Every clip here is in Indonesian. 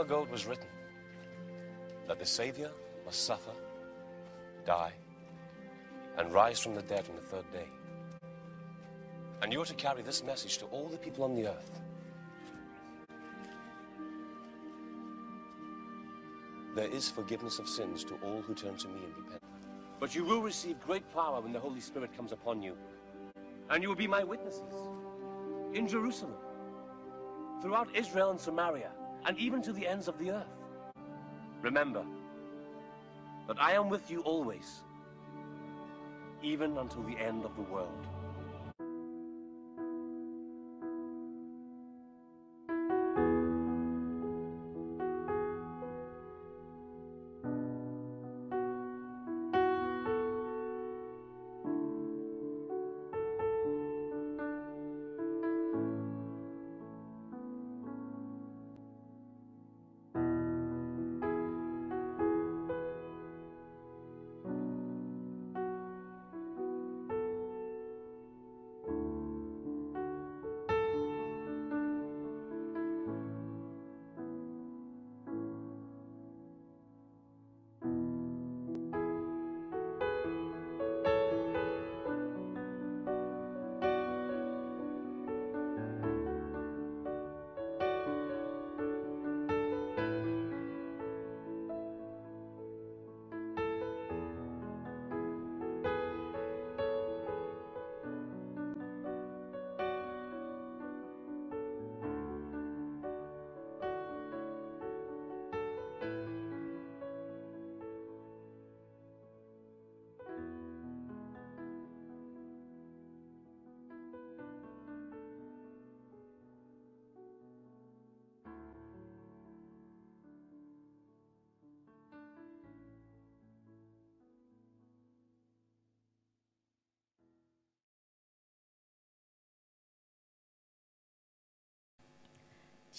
ago it was written that the Savior must suffer, die, and rise from the dead on the third day. And you are to carry this message to all the people on the earth. There is forgiveness of sins to all who turn to me and repent. But you will receive great power when the Holy Spirit comes upon you. And you will be my witnesses in Jerusalem, throughout Israel and Samaria, and even to the ends of the earth. Remember that I am with you always, even until the end of the world.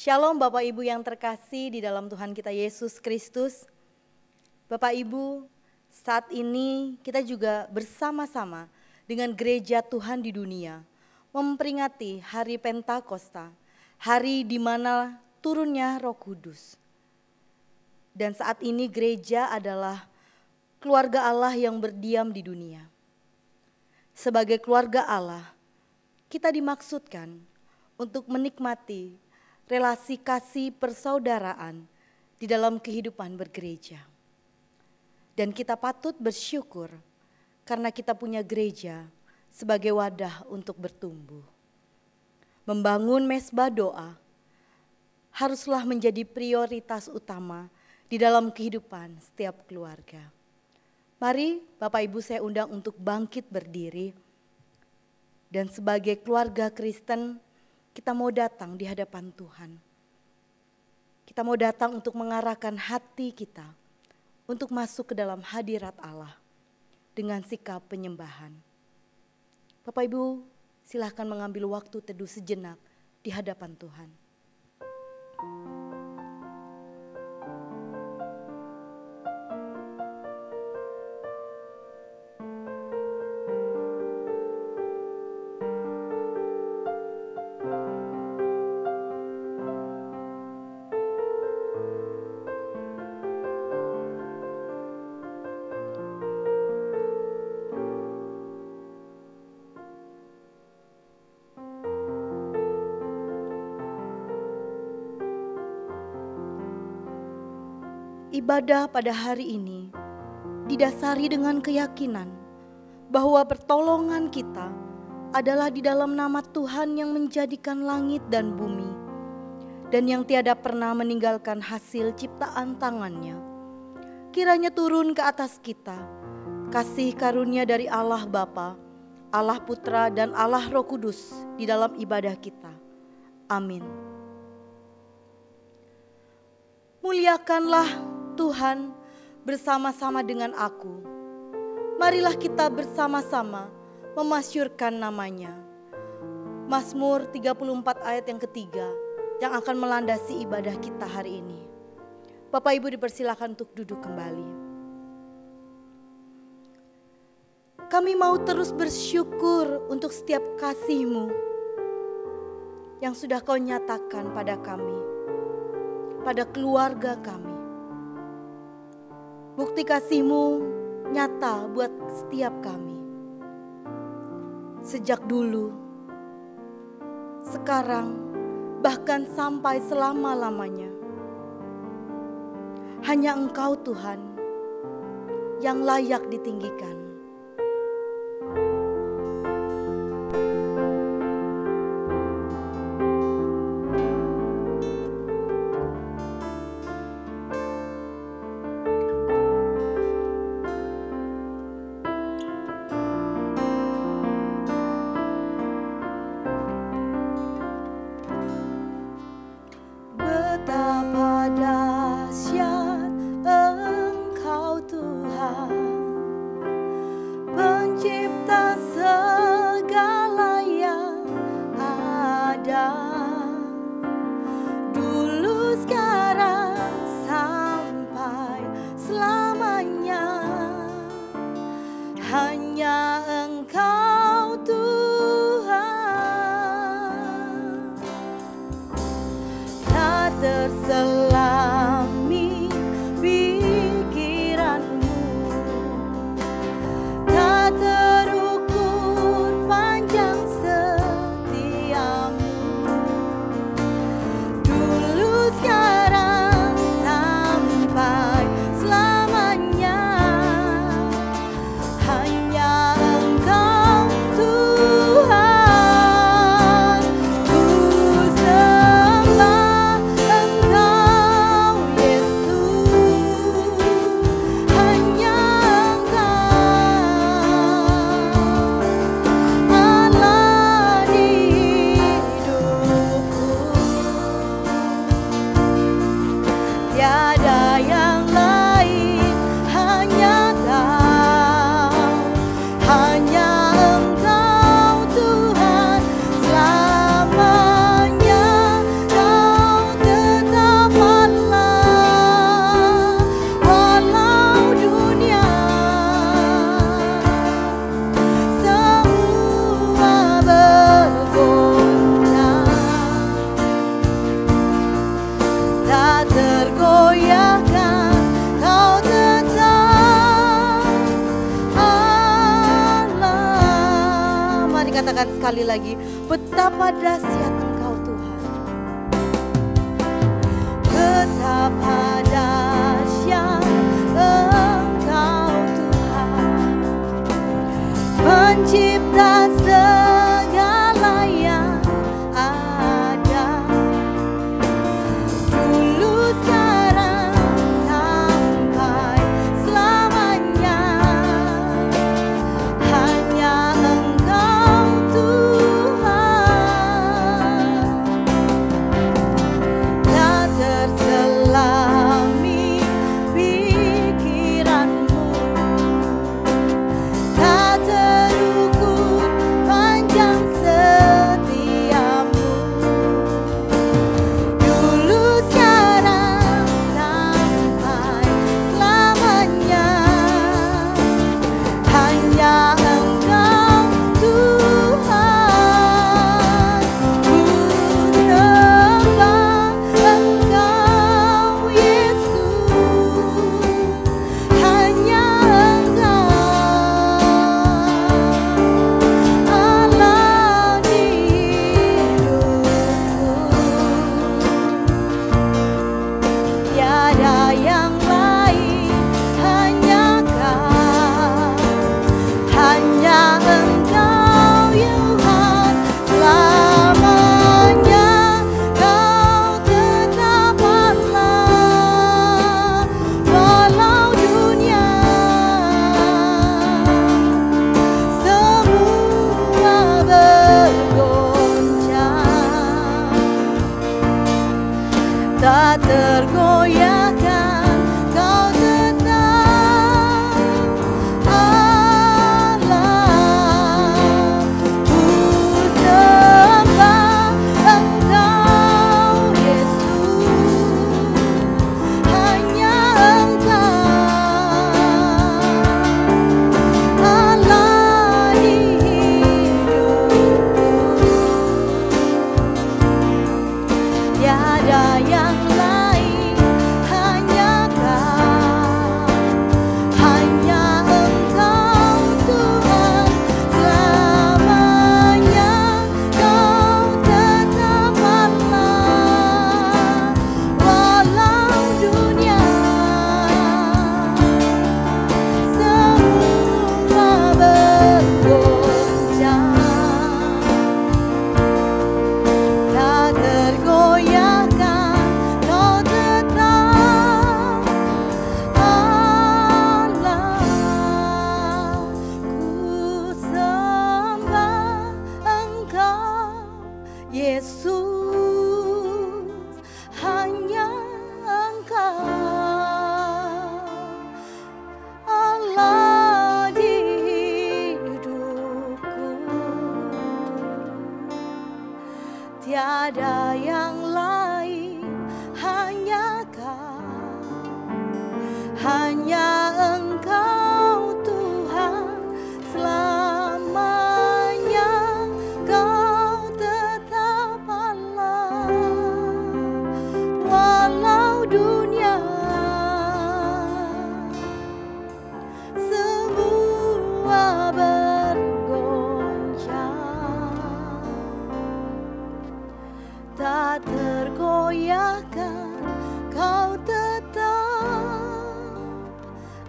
Shalom Bapak Ibu yang terkasih di dalam Tuhan kita Yesus Kristus. Bapak Ibu, saat ini kita juga bersama-sama dengan gereja Tuhan di dunia memperingati hari Pentakosta, hari di mana turunnya Roh Kudus. Dan saat ini gereja adalah keluarga Allah yang berdiam di dunia. Sebagai keluarga Allah, kita dimaksudkan untuk menikmati relasi kasih persaudaraan di dalam kehidupan bergereja. Dan kita patut bersyukur karena kita punya gereja sebagai wadah untuk bertumbuh. Membangun mesbah doa haruslah menjadi prioritas utama di dalam kehidupan setiap keluarga. Mari Bapak Ibu saya undang untuk bangkit berdiri. Dan sebagai keluarga Kristen, kita mau datang di hadapan Tuhan. Kita mau datang untuk mengarahkan hati kita untuk masuk ke dalam hadirat Allah dengan sikap penyembahan. Bapak Ibu, silahkan mengambil waktu teduh sejenak di hadapan Tuhan. Ibadah pada hari ini didasari dengan keyakinan bahwa pertolongan kita adalah di dalam nama Tuhan yang menjadikan langit dan bumi dan yang tiada pernah meninggalkan hasil ciptaan tangannya. Kiranya turun ke atas kita kasih karunia dari Allah Bapa, Allah Putra dan Allah Roh Kudus di dalam ibadah kita. Amin. Muliakanlah Tuhan bersama-sama dengan aku. Marilah kita bersama-sama memasyurkan namanya. Mazmur 34 ayat yang ketiga yang akan melandasi ibadah kita hari ini. Bapak Ibu dipersilakan untuk duduk kembali. Kami mau terus bersyukur untuk setiap kasih-Mu yang sudah Kau nyatakan pada kami. pada keluarga kami. Bukti kasih-Mu nyata buat setiap kami. Sejak dulu, sekarang, bahkan sampai selama-lamanya. Hanya Engkau Tuhan yang layak ditinggikan. Betapa dahsyat Engkau Tuhan, pencipta segala yang ada, dulu, sekarang, sampai selamanya. Hanya Engkau Tuhan, tak terselami pikiran-Mu, tak terukur panjang setia-Mu, dulu, sekarang, sampai selamanya. Hanya Engkau Tuhan, ku sembah Engkau Yesus, hanya Engkau Allah di hidupku, tiada yang lain, hanya Kau, hanya Engkau Tuhan selamanya. Kau tetap Allah, walau dunia semua bergoncang, tak tergoyahkan. Kau tetap Allah. Mari katakan sekali lagi, betapa dahsyat Engkau Tuhan, betapa dahsyat Engkau Tuhan, pencipta segala yang ada, dulu, sekarang, sampai selamanya. Hanya Engkau Tuhan, tak terselami pikiran-Mu, tak terukur panjang setia-Mu, dulu, sekarang, sampai selamanya. Hanya Engkau Tuhan, ku sembah Engkau Yesus, hanya Engkau Allah di hidupku, tiada yang lain, hanya Kau, hanya Engkau Tuhan selamanya. Kau tetap Allah, walau dunia semua bergoncang, tak tergoyahkan. Kau tetap Allah, ku sembah Engkau Yesus, hanya Engkau Allah di hidupku, tiada yang lain. tiada yang lain, hanya Kau, hanya Engkau Tuhan selamanya. Kau tetap Allah, walau dunia semua bergoncang, tak tergoyahkan. Kau tetap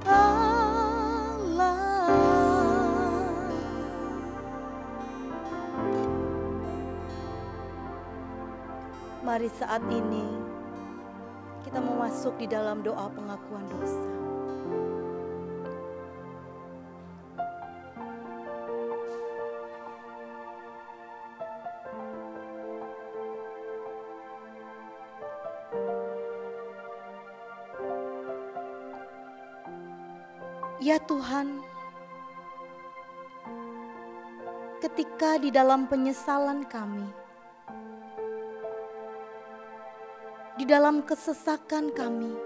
Allah. Mari saat ini kita mau masuk di dalam doa pengakuan dosa. Ya Tuhan, ketika di dalam penyesalan kami, di dalam kesesakan kami,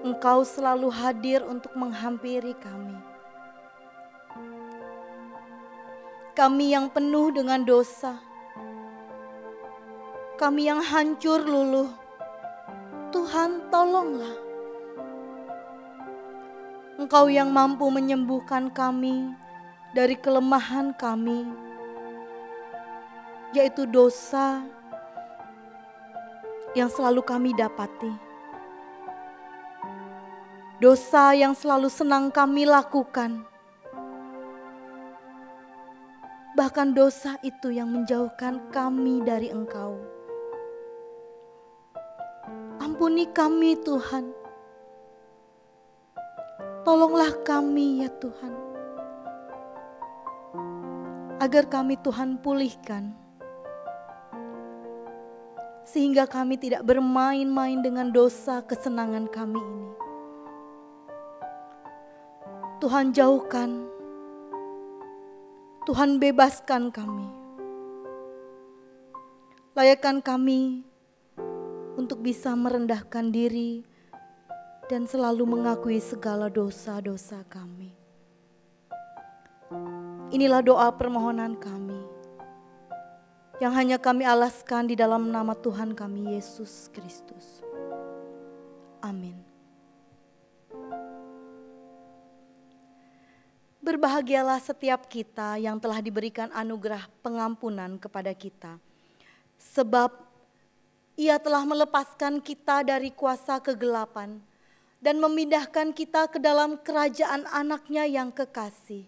Engkau selalu hadir untuk menghampiri kami. Kami yang penuh dengan dosa, kami yang hancur luluh, Tuhan tolonglah. Engkau yang mampu menyembuhkan kami dari kelemahan kami, yaitu dosa yang selalu kami dapati. Dosa yang selalu senang kami lakukan. Bahkan dosa itu yang menjauhkan kami dari Engkau. Ampuni kami Tuhan. Tolonglah kami ya Tuhan, agar kami Tuhan pulihkan, sehingga kami tidak bermain-main dengan dosa kesenangan kami ini. Tuhan jauhkan, Tuhan bebaskan kami, layakkan kami untuk bisa merendahkan diri dan selalu mengakui segala dosa-dosa kami. Inilah doa permohonan kami yang hanya kami alaskan di dalam nama Tuhan kami Yesus Kristus. Amin. Berbahagialah setiap kita yang telah diberikan anugerah pengampunan kepada kita, sebab Ia telah melepaskan kita dari kuasa kegelapan dan memindahkan kita ke dalam kerajaan Anak-Nya yang kekasih.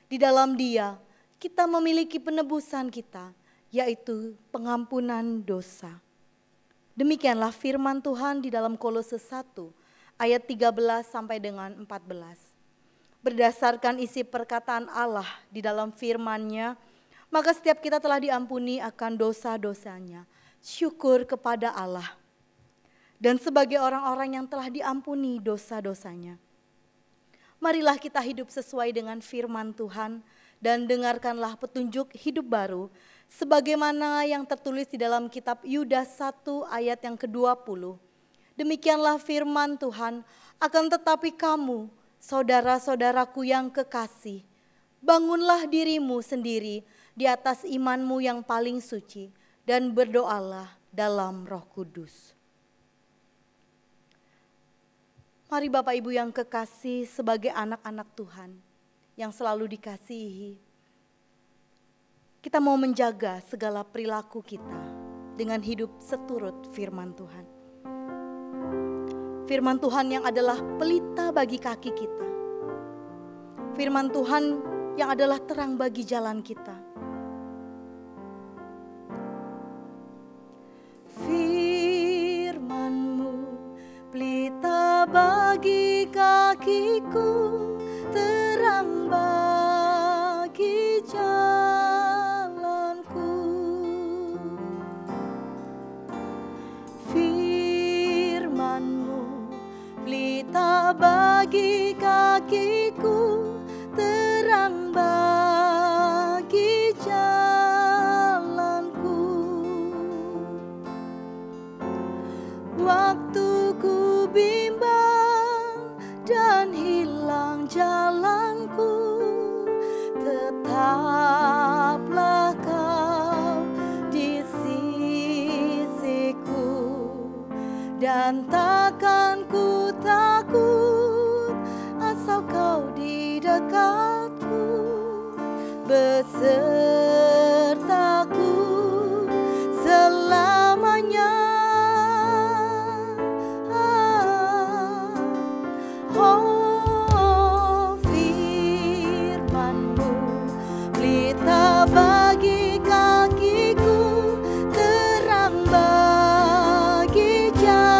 Di dalam Dia kita memiliki penebusan kita, yaitu pengampunan dosa. Demikianlah firman Tuhan di dalam Kolose 1 ayat 13 sampai dengan 14. Berdasarkan isi perkataan Allah di dalam firman-Nya, maka setiap kita telah diampuni akan dosa-dosanya. Syukur kepada Allah. Dan sebagai orang-orang yang telah diampuni dosa-dosanya, marilah kita hidup sesuai dengan firman Tuhan dan dengarkanlah petunjuk hidup baru sebagaimana yang tertulis di dalam kitab Yudas 1 ayat yang ke-20. Demikianlah firman Tuhan, akan tetapi kamu, saudara-saudaraku yang kekasih, bangunlah dirimu sendiri di atas imanmu yang paling suci dan berdoalah dalam Roh Kudus. Mari Bapak Ibu yang kekasih, sebagai anak-anak Tuhan yang selalu dikasihi, kita mau menjaga segala perilaku kita dengan hidup seturut firman Tuhan. Firman Tuhan yang adalah pelita bagi kaki kita. Firman Tuhan yang adalah terang bagi jalan kita. Pelita bagi kakiku, terang bagi jalanku. Firman-Mu pelita bagi kakiku, terang bagi jalanku. dan takkan ku takut asal kau di dekatku, besertaku selamanya. Oh, firman-Mu pelita bagi kakiku, terang bagi jalanku.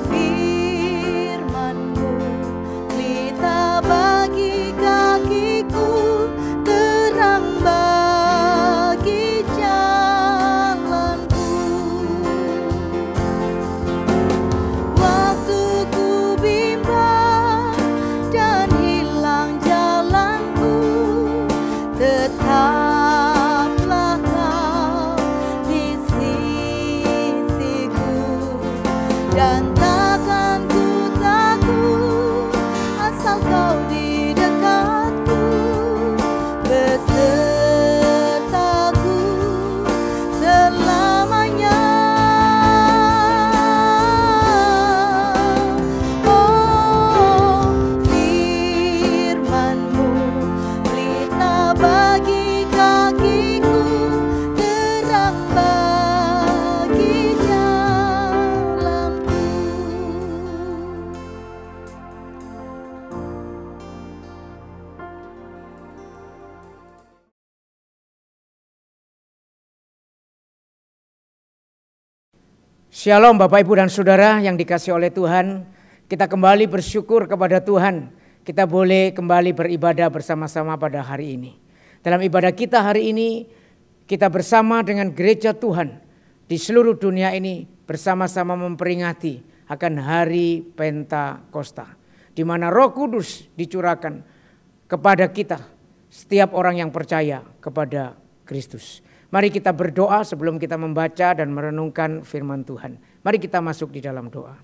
Firman-Mu pelita bagi kakiku, terang bagi jalanku. Waktu ku bimbang dan hilang jalanku, tetaplah kau di sisiku, dan takkan ku takut asal kau di dekatku, besertaku selamanya. Oh, firman-Mu pelita bagi kakiku, terang bagi jalanku. Shalom Bapak Ibu dan Saudara yang dikasihi oleh Tuhan. Kita kembali bersyukur kepada Tuhan. Kita boleh kembali beribadah bersama-sama pada hari ini. Dalam ibadah kita hari ini, kita bersama dengan gereja Tuhan di seluruh dunia ini bersama-sama memperingati akan hari Pentakosta, di mana Roh Kudus dicurahkan kepada kita, setiap orang yang percaya kepada Kristus. Mari kita berdoa sebelum kita membaca dan merenungkan firman Tuhan. Mari kita masuk di dalam doa.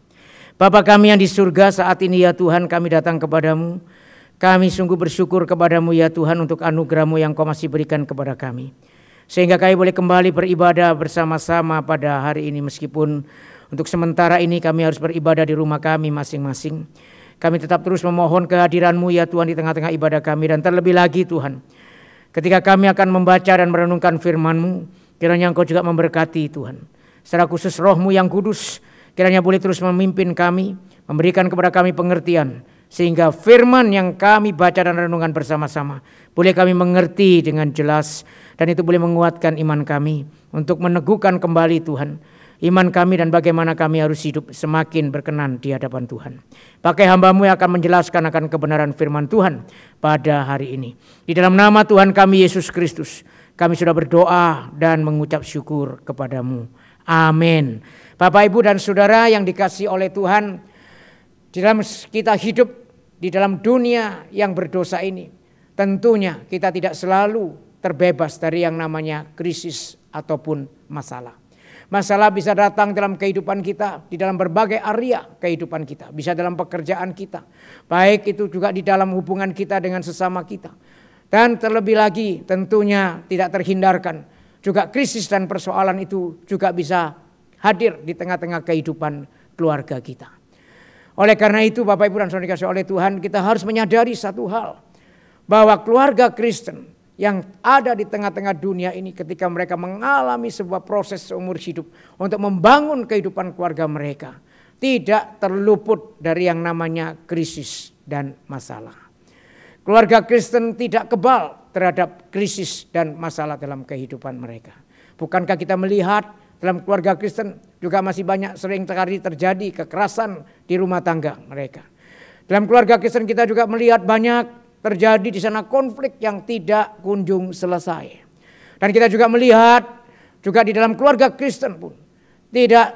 Bapa kami yang di surga, saat ini ya Tuhan kami datang kepadamu. Kami sungguh bersyukur kepadamu ya Tuhan untuk anugerah-Mu yang Kau masih berikan kepada kami. Sehingga kami boleh kembali beribadah bersama-sama pada hari ini, meskipun untuk sementara ini kami harus beribadah di rumah kami masing-masing. Kami tetap terus memohon kehadiran-Mu ya Tuhan di tengah-tengah ibadah kami, dan terlebih lagi Tuhan, ketika kami akan membaca dan merenungkan firman-Mu, kiranya Engkau juga memberkati Tuhan. Secara khusus Roh-Mu yang kudus, kiranya boleh terus memimpin kami, memberikan kepada kami pengertian, sehingga firman yang kami baca dan renungkan bersama-sama boleh kami mengerti dengan jelas, dan itu boleh menguatkan iman kami untuk meneguhkan kembali Tuhan iman kami dan bagaimana kami harus hidup semakin berkenan di hadapan Tuhan. Pakai hamba-Mu yang akan menjelaskan akan kebenaran firman Tuhan pada hari ini. Di dalam nama Tuhan kami Yesus Kristus, kami sudah berdoa dan mengucap syukur kepadamu. Amin. Bapak, Ibu dan Saudara yang dikasihi oleh Tuhan, di dalam kita hidup di dalam dunia yang berdosa ini, tentunya kita tidak selalu terbebas dari yang namanya krisis ataupun masalah. Masalah bisa datang dalam kehidupan kita, di dalam berbagai area kehidupan kita. Bisa dalam pekerjaan kita, baik itu juga di dalam hubungan kita dengan sesama kita. Dan terlebih lagi tentunya tidak terhindarkan, juga krisis dan persoalan itu juga bisa hadir di tengah-tengah kehidupan keluarga kita. Oleh karena itu Bapak Ibu dan Saudara dikasihi oleh Tuhan, kita harus menyadari satu hal, bahwa keluarga Kristen yang ada di tengah-tengah dunia ini, ketika mereka mengalami sebuah proses seumur hidup untuk membangun kehidupan keluarga mereka, tidak terluput dari yang namanya krisis dan masalah. Keluarga Kristen tidak kebal terhadap krisis dan masalah dalam kehidupan mereka. Bukankah kita melihat dalam keluarga Kristen juga masih banyak sering sekali terjadi kekerasan di rumah tangga mereka. Dalam keluarga Kristen kita juga melihat banyak terjadi di sana konflik yang tidak kunjung selesai. Dan kita juga melihat juga di dalam keluarga Kristen pun tidak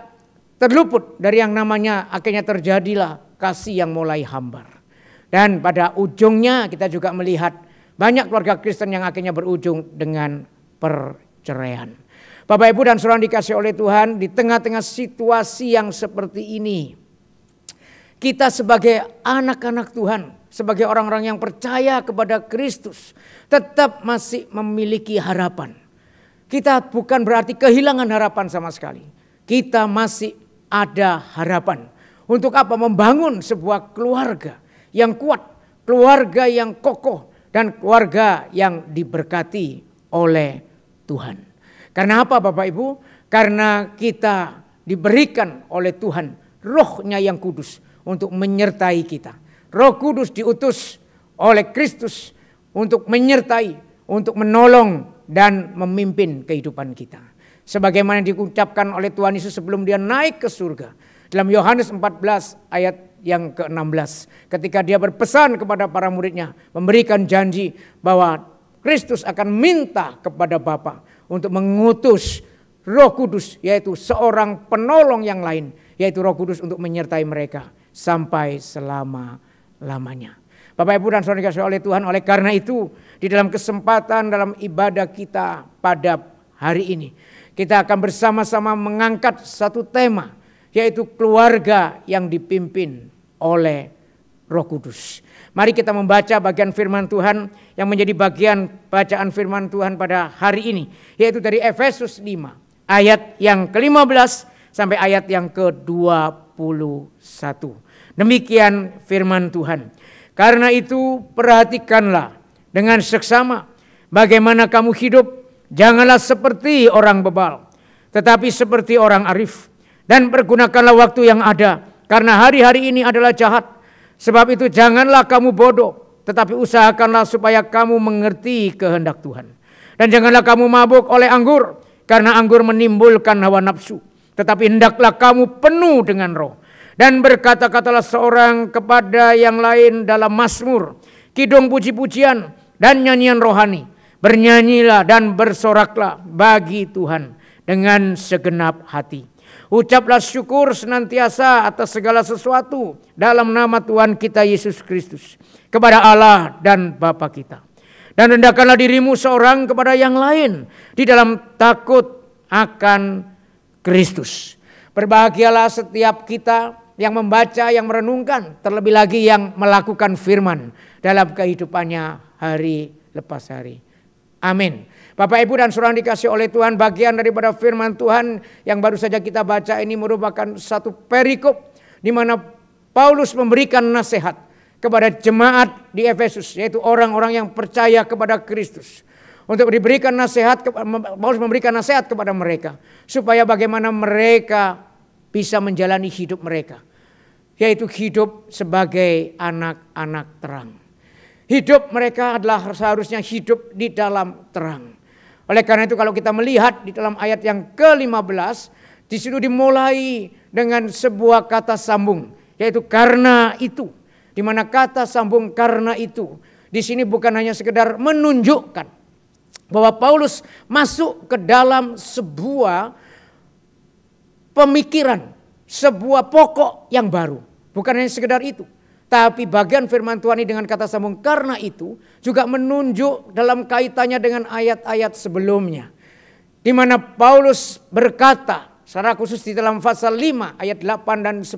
terluput dari yang namanya akhirnya terjadilah kasih yang mulai hambar. Dan pada ujungnya kita juga melihat banyak keluarga Kristen yang akhirnya berujung dengan perceraian. Bapak Ibu dan Saudara dikasihi oleh Tuhan, di tengah-tengah situasi yang seperti ini, kita sebagai anak-anak Tuhan, sebagai orang-orang yang percaya kepada Kristus, tetap masih memiliki harapan. Kita bukan berarti kehilangan harapan sama sekali. Kita masih ada harapan. Untuk apa? Membangun sebuah keluarga yang kuat, keluarga yang kokoh, dan keluarga yang diberkati oleh Tuhan. Karena apa Bapak Ibu? Karena kita diberikan oleh Tuhan Roh-Nya yang kudus untuk menyertai kita. Roh Kudus diutus oleh Kristus untuk menyertai, untuk menolong dan memimpin kehidupan kita. Sebagaimana diucapkan oleh Tuhan Yesus sebelum dia naik ke surga. Dalam Yohanes 14 ayat yang ke-16. Ketika dia berpesan kepada para muridnya. Memberikan janji bahwa Kristus akan minta kepada Bapa untuk mengutus Roh Kudus. Yaitu seorang penolong yang lain. Yaitu Roh Kudus untuk menyertai mereka sampai selama-lamanya. Bapak Ibu dan Saudara dikasihi oleh Tuhan. Oleh karena itu di dalam kesempatan dalam ibadah kita pada hari ini. Kita akan bersama-sama mengangkat satu tema. Yaitu keluarga yang dipimpin oleh Roh Kudus. Mari kita membaca bagian firman Tuhan yang menjadi bagian bacaan firman Tuhan pada hari ini. Yaitu dari Efesus 5 ayat yang ke-15 sampai ayat yang ke-21. Demikian firman Tuhan. Karena itu perhatikanlah dengan seksama bagaimana kamu hidup. Janganlah seperti orang bebal, tetapi seperti orang arif. Dan pergunakanlah waktu yang ada, karena hari-hari ini adalah jahat. Sebab itu janganlah kamu bodoh, tetapi usahakanlah supaya kamu mengerti kehendak Tuhan. Dan janganlah kamu mabuk oleh anggur, karena anggur menimbulkan hawa nafsu. Tetapi hendaklah kamu penuh dengan Roh. Dan berkata-katalah seorang kepada yang lain dalam mazmur, kidung puji-pujian dan nyanyian rohani. Bernyanyilah dan bersoraklah bagi Tuhan dengan segenap hati. Ucaplah syukur senantiasa atas segala sesuatu dalam nama Tuhan kita Yesus Kristus kepada Allah dan Bapa kita. Dan rendahkanlah dirimu seorang kepada yang lain di dalam takut akan Kristus. Berbahagialah setiap kita yang membaca, yang merenungkan, terlebih lagi yang melakukan firman dalam kehidupannya hari lepas hari. Amin. Bapak Ibu dan Saudara dikasih oleh Tuhan, bagian daripada firman Tuhan yang baru saja kita baca ini merupakan satu perikop di mana Paulus memberikan nasihat kepada jemaat di Efesus, yaitu orang-orang yang percaya kepada Kristus. Untuk diberikan nasihat, Paulus memberikan nasihat kepada mereka supaya bagaimana mereka bisa menjalani hidup mereka, yaitu hidup sebagai anak-anak terang. Hidup mereka adalah seharusnya hidup di dalam terang. Oleh karena itu kalau kita melihat di dalam ayat yang ke-15, di situ dimulai dengan sebuah kata sambung, yaitu karena itu. Di mana kata sambung karena itu di sini bukan hanya sekedar menunjukkan bahwa Paulus masuk ke dalam sebuah pemikiran, sebuah pokok yang baru. Bukan hanya sekedar itu. Tapi bagian firman Tuhan ini dengan kata sambung karena itu juga menunjuk dalam kaitannya dengan ayat-ayat sebelumnya. Di mana Paulus berkata secara khusus di dalam pasal 5 ayat 8 dan 10.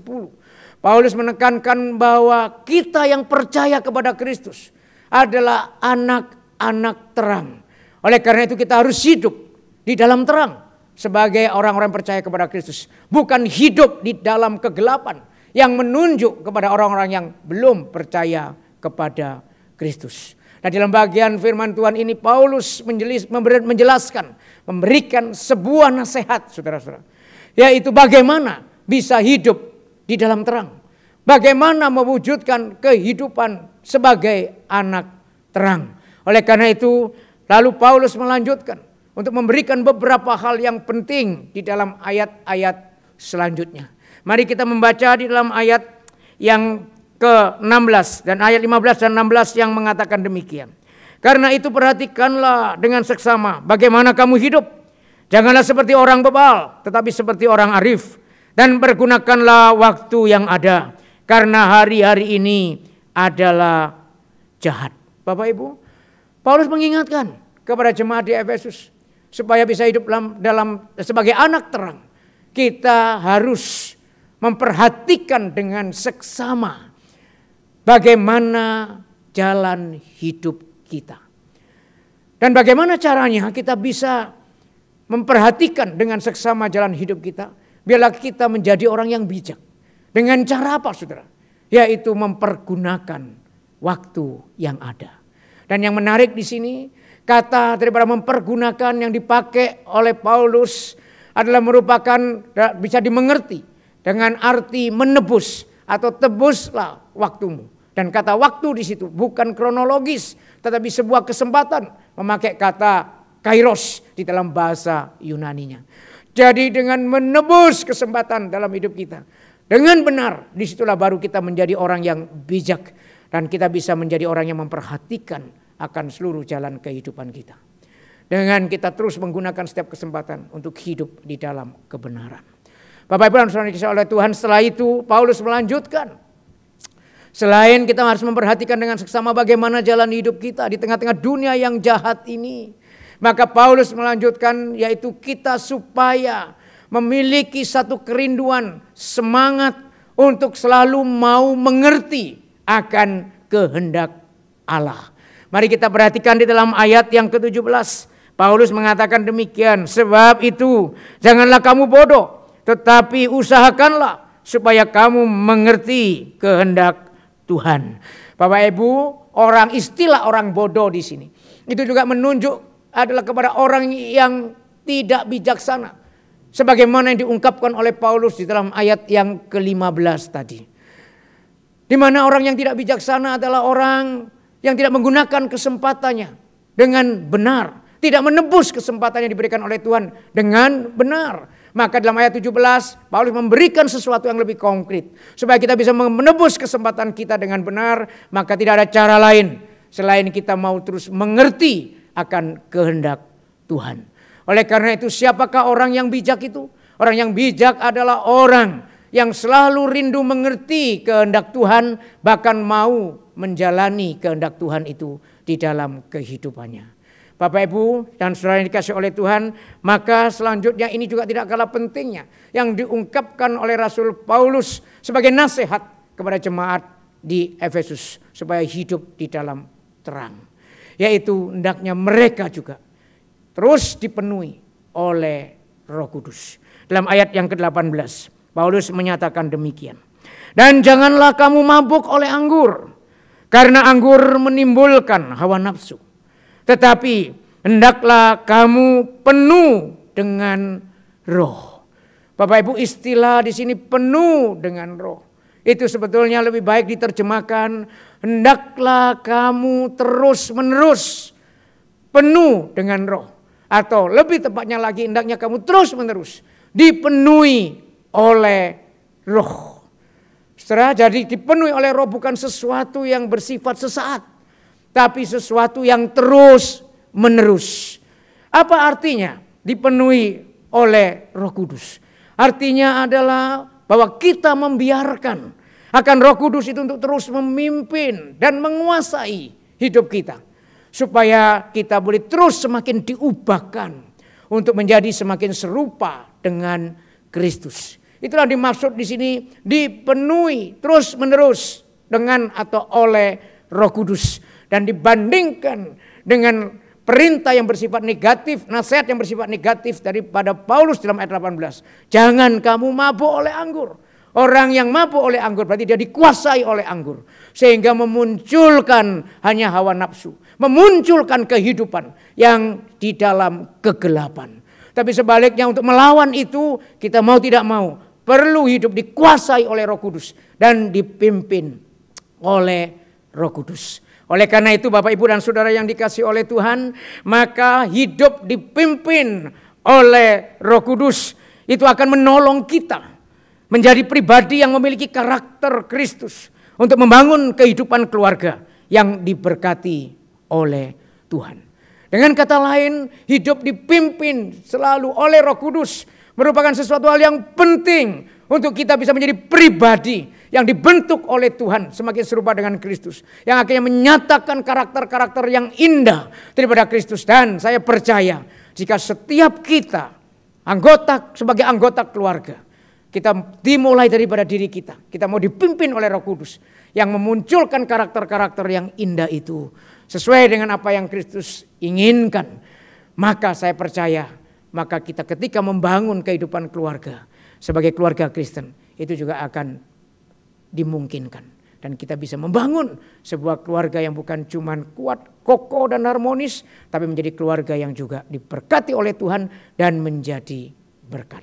Paulus menekankan bahwa kita yang percaya kepada Kristus adalah anak-anak terang. Oleh karena itu kita harus hidup di dalam terang sebagai orang-orang percaya kepada Kristus. Bukan hidup di dalam kegelapan. Yang menunjuk kepada orang-orang yang belum percaya kepada Kristus. Nah dalam bagian firman Tuhan ini Paulus menjelaskan, memberikan sebuah nasihat saudara-saudara. Yaitu bagaimana bisa hidup di dalam terang. Bagaimana mewujudkan kehidupan sebagai anak terang. Oleh karena itu lalu Paulus melanjutkan untuk memberikan beberapa hal yang penting di dalam ayat-ayat selanjutnya. Mari kita membaca di dalam ayat yang ke-16 dan ayat 15 dan 16 yang mengatakan demikian. Karena itu perhatikanlah dengan seksama bagaimana kamu hidup. Janganlah seperti orang bebal, tetapi seperti orang arif. Dan pergunakanlah waktu yang ada, karena hari-hari ini adalah jahat. Bapak Ibu, Paulus mengingatkan kepada jemaat di Efesus supaya bisa hidup dalam sebagai anak terang. Kita harus memperhatikan dengan seksama bagaimana jalan hidup kita. Dan bagaimana caranya kita bisa memperhatikan dengan seksama jalan hidup kita. Biarlah kita menjadi orang yang bijak. Dengan cara apa, saudara? Yaitu mempergunakan waktu yang ada. Dan yang menarik di sini, kata daripada mempergunakan yang dipakai oleh Paulus adalah merupakan, bisa dimengerti dengan arti menebus atau tebuslah waktumu. Dan kata waktu di situ bukan kronologis, tetapi sebuah kesempatan, memakai kata kairos di dalam bahasa Yunaninya. Jadi dengan menebus kesempatan dalam hidup kita dengan benar, disitulah baru kita menjadi orang yang bijak dan kita bisa menjadi orang yang memperhatikan akan seluruh jalan kehidupan kita. Dengan kita terus menggunakan setiap kesempatan untuk hidup di dalam kebenaran. Bapak Ibu dan Saudara dikasihi oleh Tuhan, setelah itu Paulus melanjutkan. Selain kita harus memperhatikan dengan seksama bagaimana jalan hidup kita di tengah-tengah dunia yang jahat ini. Maka Paulus melanjutkan, yaitu kita supaya memiliki satu kerinduan, semangat untuk selalu mau mengerti akan kehendak Allah. Mari kita perhatikan di dalam ayat yang ke-17. Paulus mengatakan demikian, sebab itu janganlah kamu bodoh, tetapi usahakanlah supaya kamu mengerti kehendak Tuhan. Bapak Ibu, istilah orang bodoh di sini itu juga menunjuk adalah kepada orang yang tidak bijaksana. Sebagaimana yang diungkapkan oleh Paulus di dalam ayat yang ke-15 tadi. Di mana orang yang tidak bijaksana adalah orang yang tidak menggunakan kesempatannya dengan benar. Tidak menebus kesempatan yang diberikan oleh Tuhan dengan benar. Maka dalam ayat 17 Paulus memberikan sesuatu yang lebih konkret. Supaya kita bisa menebus kesempatan kita dengan benar. Maka tidak ada cara lain selain kita mau terus mengerti akan kehendak Tuhan. Oleh karena itu, siapakah orang yang bijak itu? Orang yang bijak adalah orang yang selalu rindu mengerti kehendak Tuhan, bahkan mau menjalani kehendak Tuhan itu di dalam kehidupannya. Bapak Ibu dan saudara yang dikasihi oleh Tuhan, maka selanjutnya ini juga tidak kalah pentingnya yang diungkapkan oleh Rasul Paulus sebagai nasihat kepada jemaat di Efesus supaya hidup di dalam terang. Yaitu hendaknya mereka juga terus dipenuhi oleh Roh Kudus. Dalam ayat yang ke-18 Paulus menyatakan demikian. Dan janganlah kamu mabuk oleh anggur, karena anggur menimbulkan hawa nafsu. Tetapi hendaklah kamu penuh dengan roh. Bapak Ibu, istilah di sini penuh dengan roh. Itu sebetulnya lebih baik diterjemahkan, hendaklah kamu terus-menerus penuh dengan roh. Atau lebih tepatnya lagi, hendaknya kamu terus-menerus dipenuhi oleh roh. Setelah jadi dipenuhi oleh roh bukan sesuatu yang bersifat sesaat, tapi sesuatu yang terus-menerus. Apa artinya dipenuhi oleh Roh Kudus? Artinya adalah bahwa kita membiarkan akan Roh Kudus itu untuk terus memimpin dan menguasai hidup kita. Supaya kita boleh terus semakin diubahkan untuk menjadi semakin serupa dengan Kristus. Itulah dimaksud di sini, dipenuhi terus menerus dengan atau oleh Roh Kudus. Dan dibandingkan dengan perintah yang bersifat negatif, nasihat yang bersifat negatif daripada Paulus dalam ayat 18. Jangan kamu mabuk oleh anggur. Orang yang mabuk oleh anggur berarti dia dikuasai oleh anggur. Sehingga memunculkan hanya hawa nafsu. Memunculkan kehidupan yang di dalam kegelapan. Tapi sebaliknya untuk melawan itu, kita mau tidak mau perlu hidup dikuasai oleh Roh Kudus. Dan dipimpin oleh Roh Kudus. Oleh karena itu Bapak Ibu dan Saudara yang dikasihi oleh Tuhan, maka hidup dipimpin oleh Roh Kudus itu akan menolong kita menjadi pribadi yang memiliki karakter Kristus untuk membangun kehidupan keluarga yang diberkati oleh Tuhan. Dengan kata lain, hidup dipimpin selalu oleh Roh Kudus merupakan sesuatu hal yang penting untuk kita bisa menjadi pribadi yang dibentuk oleh Tuhan semakin serupa dengan Kristus. Yang akhirnya menyatakan karakter-karakter yang indah daripada Kristus. Dan saya percaya jika setiap kita sebagai anggota keluarga, kita dimulai daripada diri kita. Kita mau dipimpin oleh Roh Kudus yang memunculkan karakter-karakter yang indah itu sesuai dengan apa yang Kristus inginkan. Maka saya percaya maka kita ketika membangun kehidupan keluarga sebagai keluarga Kristen itu juga akan dimungkinkan. Dan kita bisa membangun sebuah keluarga yang bukan cuma kuat, kokoh dan harmonis, tapi menjadi keluarga yang juga diberkati oleh Tuhan dan menjadi berkat.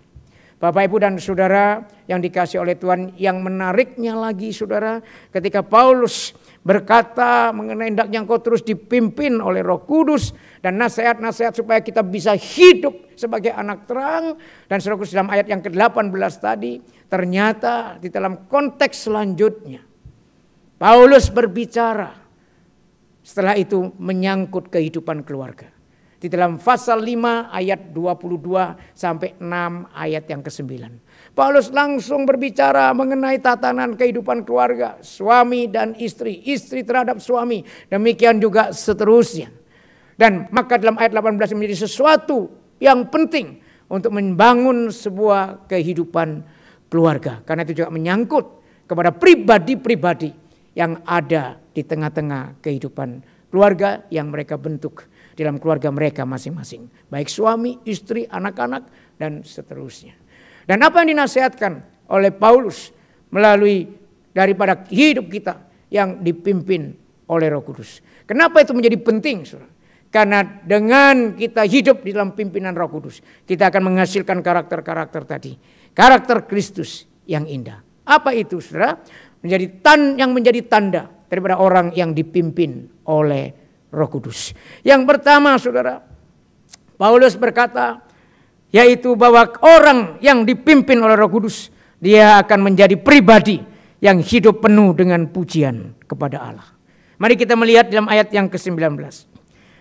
Bapak, Ibu, dan Saudara yang dikasihi oleh Tuhan, yang menariknya lagi Saudara, ketika Paulus berkata mengenai hendaknya engkau terus dipimpin oleh Roh Kudus dan nasihat-nasihat supaya kita bisa hidup sebagai anak terang. Dan Saudara, dalam ayat yang ke-18 tadi, ternyata di dalam konteks selanjutnya Paulus berbicara setelah itu menyangkut kehidupan keluarga. Di dalam pasal 5 ayat 22 sampai 6 ayat yang ke-9. Paulus langsung berbicara mengenai tatanan kehidupan keluarga. Suami dan istri, istri terhadap suami. Demikian juga seterusnya. Dan maka dalam ayat 18 menjadi sesuatu yang penting untuk membangun sebuah kehidupan keluarga. Karena itu juga menyangkut kepada pribadi-pribadi yang ada di tengah-tengah kehidupan keluarga yang mereka bentuk dalam keluarga mereka masing-masing. Baik suami, istri, anak-anak, dan seterusnya. Dan apa yang dinasihatkan oleh Paulus melalui daripada hidup kita yang dipimpin oleh Roh Kudus. Kenapa itu menjadi penting, saudara? Karena dengan kita hidup di dalam pimpinan Roh Kudus, kita akan menghasilkan karakter-karakter tadi. Karakter Kristus yang indah. Apa itu, saudara? Yang menjadi tanda daripada orang yang dipimpin oleh Roh Kudus. Yang pertama, saudara, Paulus berkata, yaitu bahwa orang yang dipimpin oleh Roh Kudus, dia akan menjadi pribadi yang hidup penuh dengan pujian kepada Allah. Mari kita melihat dalam ayat yang ke-19.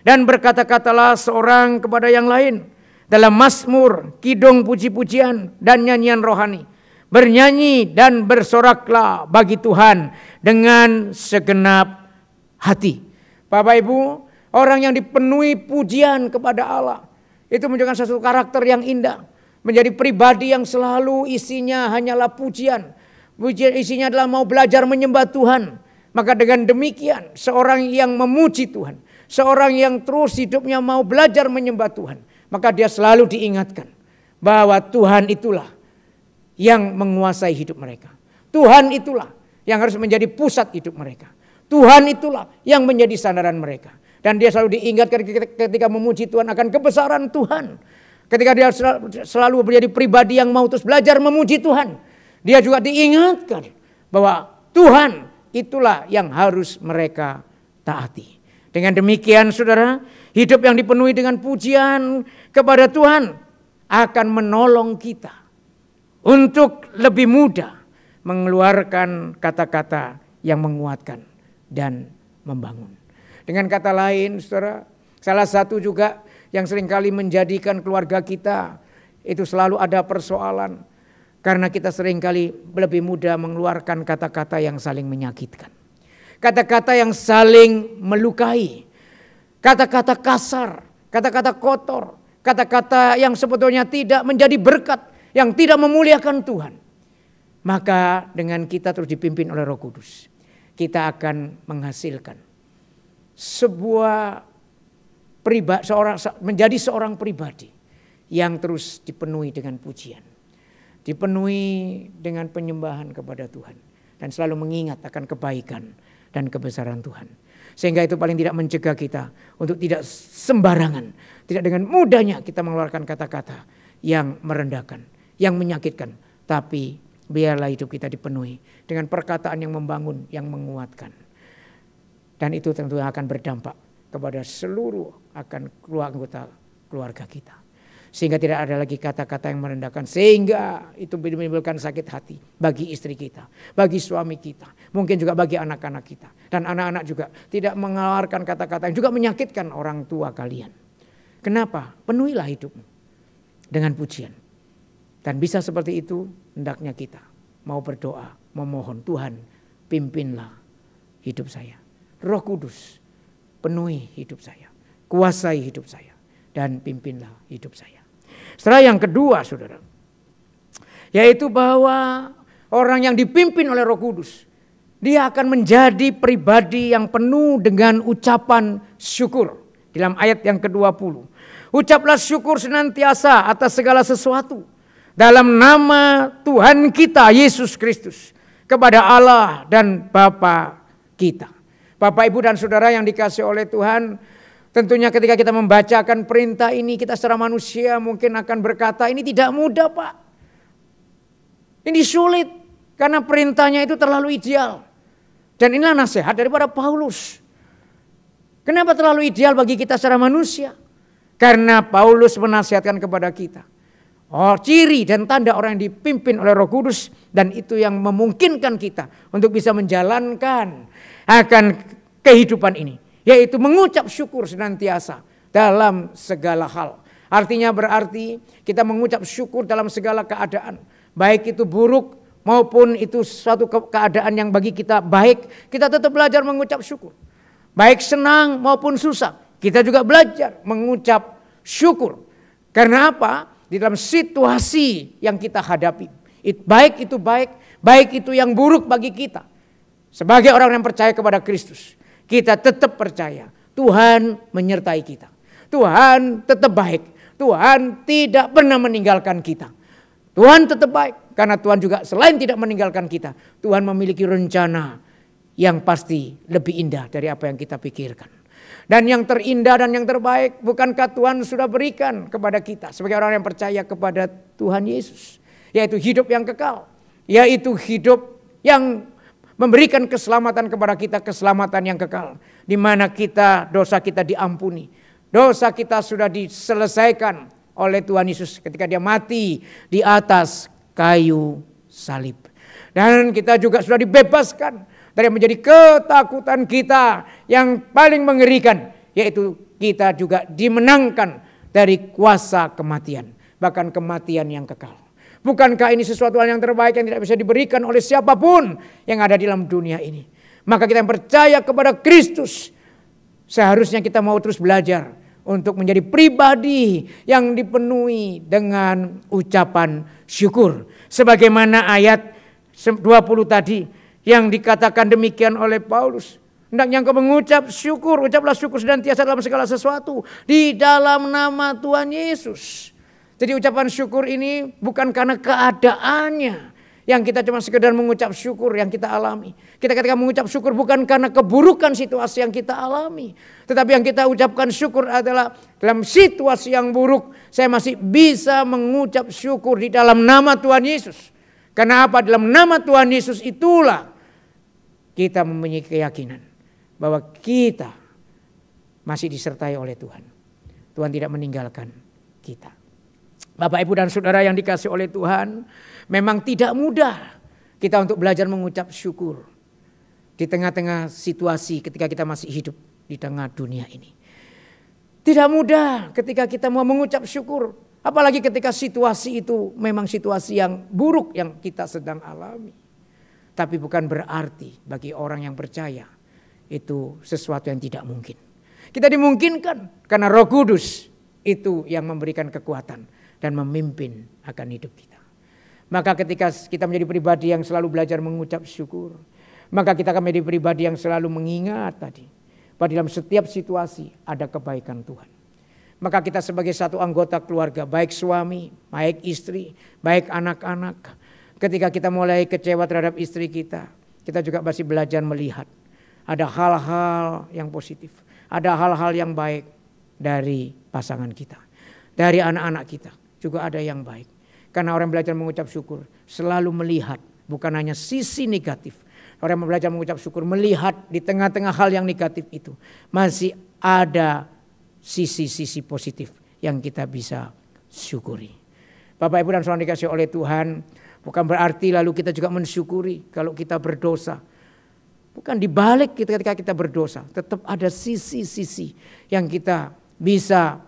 Dan berkata-katalah seorang kepada yang lain dalam mazmur, kidung puji-pujian dan nyanyian rohani. Bernyanyi dan bersoraklah bagi Tuhan dengan segenap hati. Bapak Ibu, orang yang dipenuhi pujian kepada Allah itu menunjukkan satu karakter yang indah. Menjadi pribadi yang selalu isinya hanyalah pujian. Pujian isinya adalah mau belajar menyembah Tuhan. Maka dengan demikian seorang yang memuji Tuhan, seorang yang terus hidupnya mau belajar menyembah Tuhan, maka dia selalu diingatkan bahwa Tuhan itulah yang menguasai hidup mereka. Tuhan itulah yang harus menjadi pusat hidup mereka. Tuhan itulah yang menjadi sandaran mereka. Dan dia selalu diingatkan ketika memuji Tuhan akan kebesaran Tuhan. Ketika dia selalu menjadi pribadi yang mau terus belajar memuji Tuhan, dia juga diingatkan bahwa Tuhan itulah yang harus mereka taati. Dengan demikian, saudara, hidup yang dipenuhi dengan pujian kepada Tuhan akan menolong kita untuk lebih mudah mengeluarkan kata-kata yang menguatkan dan membangun. Dengan kata lain, saudara, salah satu juga yang seringkali menjadikan keluarga kita itu selalu ada persoalan. Karena kita seringkali lebih mudah mengeluarkan kata-kata yang saling menyakitkan. Kata-kata yang saling melukai. Kata-kata kasar, kata-kata kotor, kata-kata yang sebetulnya tidak menjadi berkat, yang tidak memuliakan Tuhan. Maka dengan kita terus dipimpin oleh Roh Kudus, kita akan menghasilkan sebuah menjadi seorang pribadi yang terus dipenuhi dengan pujian, dipenuhi dengan penyembahan kepada Tuhan, dan selalu mengingat akan kebaikan dan kebesaran Tuhan. Sehingga itu paling tidak mencegah kita untuk tidak sembarangan, tidak dengan mudahnya kita mengeluarkan kata-kata yang merendahkan, yang menyakitkan, tapi biarlah hidup kita dipenuhi dengan perkataan yang membangun, yang menguatkan. Dan itu tentu akan berdampak kepada seluruh akan anggota keluarga kita. Sehingga tidak ada lagi kata-kata yang merendahkan, sehingga itu menimbulkan sakit hati bagi istri kita, bagi suami kita, mungkin juga bagi anak-anak kita. Dan anak-anak juga tidak mengeluarkan kata-kata yang juga menyakitkan orang tua kalian. Kenapa? Penuhilah hidupmu dengan pujian. Dan bisa seperti itu hendaknya kita mau berdoa, memohon, Tuhan pimpinlah hidup saya. Roh Kudus penuhi hidup saya, kuasai hidup saya, dan pimpinlah hidup saya. Setelah yang kedua, saudara, yaitu bahwa orang yang dipimpin oleh Roh Kudus, dia akan menjadi pribadi yang penuh dengan ucapan syukur. dalam ayat yang ke-20. Ucaplah syukur senantiasa atas segala sesuatu dalam nama Tuhan kita Yesus Kristus kepada Allah dan Bapa kita. Bapak, Ibu dan Saudara yang dikasihi oleh Tuhan, tentunya ketika kita membacakan perintah ini, kita secara manusia mungkin akan berkata, ini tidak mudah Pak. Ini sulit karena perintahnya itu terlalu ideal. Dan inilah nasihat daripada Paulus. Kenapa terlalu ideal bagi kita secara manusia? Karena Paulus menasihatkan kepada kita. Ciri dan tanda orang yang dipimpin oleh Roh Kudus, dan itu yang memungkinkan kita untuk bisa menjalankan akan kehidupan ini, yaitu mengucap syukur senantiasa dalam segala hal. Artinya berarti kita mengucap syukur dalam segala keadaan, baik itu buruk maupun itu suatu keadaan yang bagi kita baik, kita tetap belajar mengucap syukur. Baik senang maupun susah, kita juga belajar mengucap syukur. Karena apa? Di dalam situasi yang kita hadapi, baik itu baik, baik itu yang buruk bagi kita. Sebagai orang yang percaya kepada Kristus, kita tetap percaya Tuhan menyertai kita. Tuhan tetap baik. Tuhan tidak pernah meninggalkan kita. Tuhan tetap baik karena Tuhan juga selain tidak meninggalkan kita, Tuhan memiliki rencana yang pasti lebih indah dari apa yang kita pikirkan. Dan yang terindah dan yang terbaik bukankah Tuhan sudah berikan kepada kita sebagai orang yang percaya kepada Tuhan Yesus, yaitu hidup yang kekal, yaitu hidup yang memberikan keselamatan kepada kita, keselamatan yang kekal, di mana dosa kita diampuni, dosa kita sudah diselesaikan oleh Tuhan Yesus ketika dia mati di atas kayu salib. Dan kita juga sudah dibebaskan dari menjadi ketakutan kita yang paling mengerikan, yaitu kita juga dimenangkan dari kuasa kematian, bahkan kematian yang kekal. Bukankah ini sesuatu hal yang terbaik yang tidak bisa diberikan oleh siapapun yang ada di dalam dunia ini? Maka kita yang percaya kepada Kristus, seharusnya kita mau terus belajar untuk menjadi pribadi yang dipenuhi dengan ucapan syukur. Sebagaimana ayat 20 tadi yang dikatakan demikian oleh Paulus. Hendaknya engkau mengucap syukur, ucaplah syukur senantiasa dalam segala sesuatu di dalam nama Tuhan Yesus. Jadi ucapan syukur ini bukan karena keadaannya yang kita cuma sekedar mengucap syukur yang kita alami. Kita ketika mengucap syukur bukan karena keburukan situasi yang kita alami. Tetapi yang kita ucapkan syukur adalah dalam situasi yang buruk, saya masih bisa mengucap syukur di dalam nama Tuhan Yesus. Karena apa? Dalam nama Tuhan Yesus itulah kita mempunyai keyakinan bahwa kita masih disertai oleh Tuhan. Tuhan tidak meninggalkan kita. Bapak, Ibu dan Saudara yang dikasihi oleh Tuhan, memang tidak mudah kita untuk belajar mengucap syukur di tengah-tengah situasi ketika kita masih hidup di tengah dunia ini. Tidak mudah ketika kita mau mengucap syukur, apalagi ketika situasi itu memang situasi yang buruk yang kita sedang alami. Tapi bukan berarti bagi orang yang percaya itu sesuatu yang tidak mungkin. Kita dimungkinkan karena Roh Kudus itu yang memberikan kekuatan dan memimpin akan hidup kita. Maka ketika kita menjadi pribadi yang selalu belajar mengucap syukur, maka kita akan menjadi pribadi yang selalu mengingat tadi bahwa dalam setiap situasi ada kebaikan Tuhan. Maka kita sebagai satu anggota keluarga, baik suami, baik istri, baik anak-anak, ketika kita mulai kecewa terhadap istri kita juga masih belajar melihat ada hal-hal yang positif, ada hal-hal yang baik dari pasangan kita, dari anak-anak kita. Juga ada yang baik. Karena orang belajar mengucap syukur selalu melihat bukan hanya sisi negatif. Orang yang belajar mengucap syukur melihat di tengah-tengah hal yang negatif itu masih ada sisi-sisi positif yang kita bisa syukuri. Bapak, Ibu dan Saudara dikasihi oleh Tuhan, bukan berarti lalu kita juga mensyukuri kalau kita berdosa. Bukan dibalik ketika kita berdosa, tetap ada sisi-sisi yang kita bisa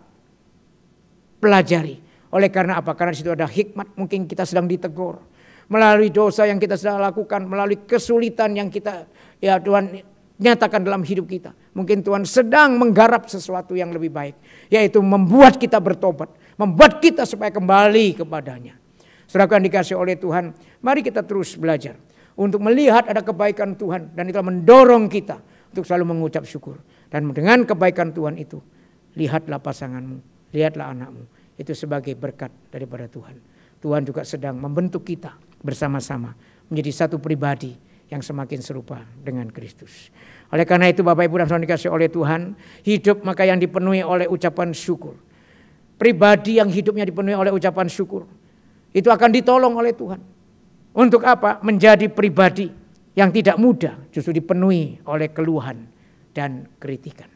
pelajari. Oleh karena apa? Karena di situ ada hikmat, mungkin kita sedang ditegur. Melalui dosa yang kita sedang lakukan, melalui kesulitan yang kita, ya Tuhan nyatakan dalam hidup kita. Mungkin Tuhan sedang menggarap sesuatu yang lebih baik. Yaitu membuat kita bertobat. Membuat kita supaya kembali kepadanya. Saudara yang dikasihi oleh Tuhan, mari kita terus belajar. Untuk melihat ada kebaikan Tuhan. Dan itu mendorong kita untuk selalu mengucap syukur. Dan dengan kebaikan Tuhan itu, lihatlah pasanganmu, lihatlah anakmu. Itu sebagai berkat daripada Tuhan. Tuhan juga sedang membentuk kita bersama-sama menjadi satu pribadi yang semakin serupa dengan Kristus. Oleh karena itu Bapak Ibu dan Saudara dikasihi oleh Tuhan, hidup maka yang dipenuhi oleh ucapan syukur. Pribadi yang hidupnya dipenuhi oleh ucapan syukur, itu akan ditolong oleh Tuhan. Untuk apa? Menjadi pribadi yang tidak mudah justru dipenuhi oleh keluhan dan kritikan.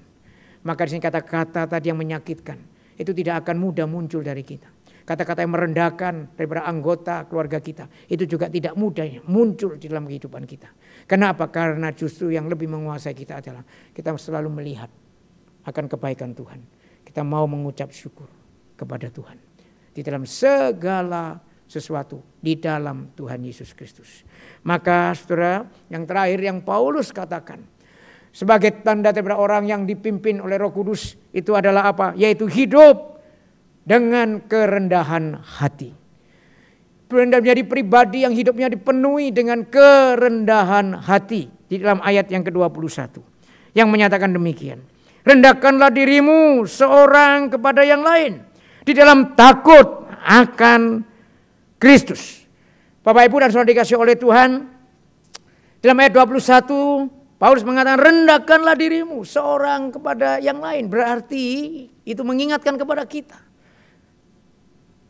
Maka di sini kata-kata tadi yang menyakitkan itu tidak akan mudah muncul dari kita. Kata-kata yang merendahkan daripada anggota keluarga kita itu juga tidak mudah muncul di dalam kehidupan kita. Kenapa? Karena justru yang lebih menguasai kita adalah kita selalu melihat akan kebaikan Tuhan. Kita mau mengucap syukur kepada Tuhan di dalam segala sesuatu di dalam Tuhan Yesus Kristus. Maka saudara, yang terakhir yang Paulus katakan sebagai tanda daripada orang yang dipimpin oleh Roh Kudus itu adalah apa? Yaitu hidup dengan kerendahan hati. Menjadi pribadi yang hidupnya dipenuhi dengan kerendahan hati. Di dalam ayat yang ke-21. Yang menyatakan demikian. Rendahkanlah dirimu seorang kepada yang lain. Di dalam takut akan Kristus. Bapak Ibu dan Saudara dikasihi oleh Tuhan. Dalam ayat 21. Paulus mengatakan rendahkanlah dirimu seorang kepada yang lain. Berarti itu mengingatkan kepada kita.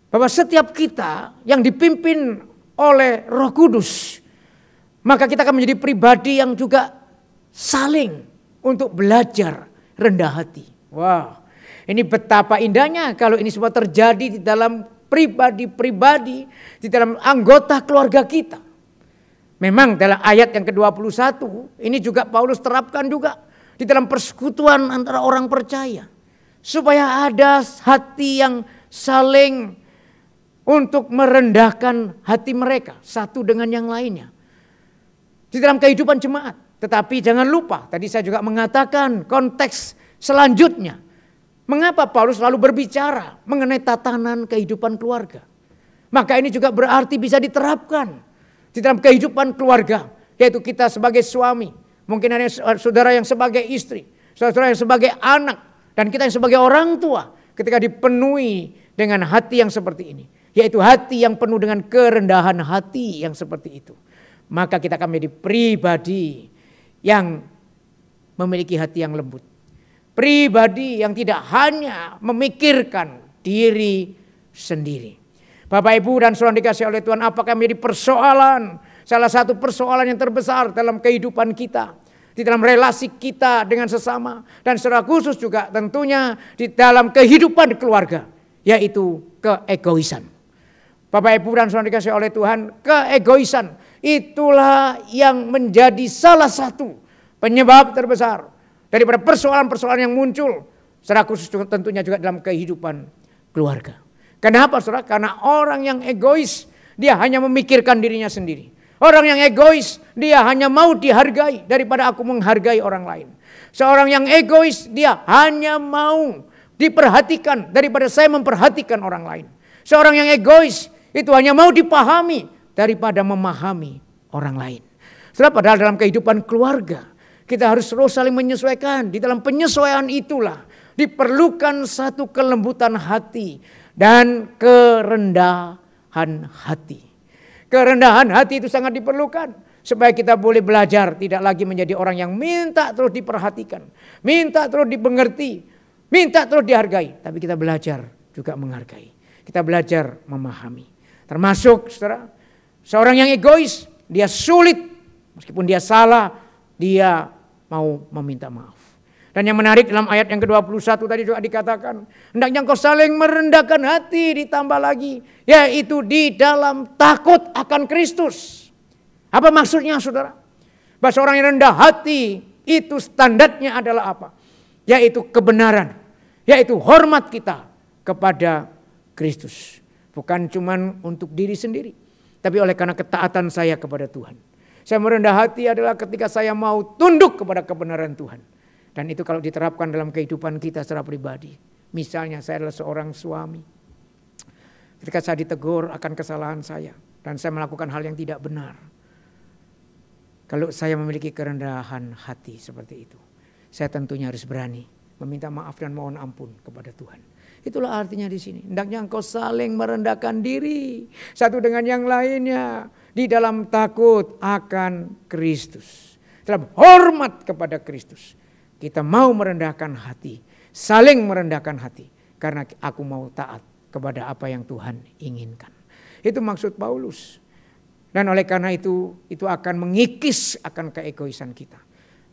Bahwa setiap kita yang dipimpin oleh Roh Kudus, maka kita akan menjadi pribadi yang juga saling untuk belajar rendah hati. Wah, ini betapa indahnya kalau ini semua terjadi di dalam pribadi-pribadi, di dalam anggota keluarga kita. Memang dalam ayat yang ke-21, ini juga Paulus terapkan juga di dalam persekutuan antara orang percaya. Supaya ada hati yang saling untuk merendahkan hati mereka satu dengan yang lainnya. Di dalam kehidupan jemaat. Tetapi jangan lupa, tadi saya juga mengatakan konteks selanjutnya. Mengapa Paulus selalu berbicara mengenai tatanan kehidupan keluarga. Maka ini juga berarti bisa diterapkan di dalam kehidupan keluarga. Yaitu kita sebagai suami. Mungkin ada saudara yang sebagai istri. Saudara yang sebagai anak. Dan kita yang sebagai orang tua. Ketika dipenuhi dengan hati yang seperti ini. Yaitu hati yang penuh dengan kerendahan hati yang seperti itu. Maka kita akan menjadi pribadi yang memiliki hati yang lembut. Pribadi yang tidak hanya memikirkan diri sendiri. Bapak Ibu dan Saudara dikasihi oleh Tuhan, apakah menjadi persoalan, salah satu persoalan yang terbesar dalam kehidupan kita. Di dalam relasi kita dengan sesama. Dan secara khusus juga tentunya di dalam kehidupan keluarga. Yaitu keegoisan. Bapak Ibu dan Saudara dikasihi oleh Tuhan, keegoisan itulah yang menjadi salah satu penyebab terbesar daripada persoalan-persoalan yang muncul secara khusus tentunya juga dalam kehidupan keluarga. Kenapa saudara? Karena orang yang egois dia hanya memikirkan dirinya sendiri. Orang yang egois dia hanya mau dihargai daripada aku menghargai orang lain. Seorang yang egois dia hanya mau diperhatikan daripada saya memperhatikan orang lain. Seorang yang egois itu hanya mau dipahami daripada memahami orang lain. Setelah padahal dalam kehidupan keluarga kita harus terus saling menyesuaikan. Di dalam penyesuaian itulah diperlukan satu kelembutan hati dan kerendahan hati. Kerendahan hati itu sangat diperlukan supaya kita boleh belajar tidak lagi menjadi orang yang minta terus diperhatikan, minta terus dimengerti, minta terus dihargai. Tapi kita belajar juga menghargai. Kita belajar memahami. Termasuk saudara, seorang yang egois, dia sulit. Meskipun dia salah, dia mau meminta maaf. Dan yang menarik dalam ayat yang ke-21 tadi juga dikatakan, hendaknya engkau saling merendahkan hati, ditambah lagi. Yaitu di dalam takut akan Kristus. Apa maksudnya saudara? Bahwa seorang yang rendah hati, itu standarnya adalah apa? Yaitu kebenaran. Yaitu hormat kita kepada Kristus. Bukan cuma untuk diri sendiri. Tapi oleh karena ketaatan saya kepada Tuhan. Saya merendah hati adalah ketika saya mau tunduk kepada kebenaran Tuhan. Dan itu kalau diterapkan dalam kehidupan kita secara pribadi. Misalnya saya adalah seorang suami. Ketika saya ditegur akan kesalahan saya. Dan saya melakukan hal yang tidak benar. Kalau saya memiliki kerendahan hati seperti itu. Saya tentunya harus berani meminta maaf dan mohon ampun kepada Tuhan. Itulah artinya di sini. Hendaknya engkau saling merendahkan diri satu dengan yang lainnya di dalam takut akan Kristus. Dalam hormat kepada Kristus. Kita mau merendahkan hati, saling merendahkan hati karena aku mau taat kepada apa yang Tuhan inginkan. Itu maksud Paulus. Dan oleh karena itu akan mengikis akan keegoisan kita.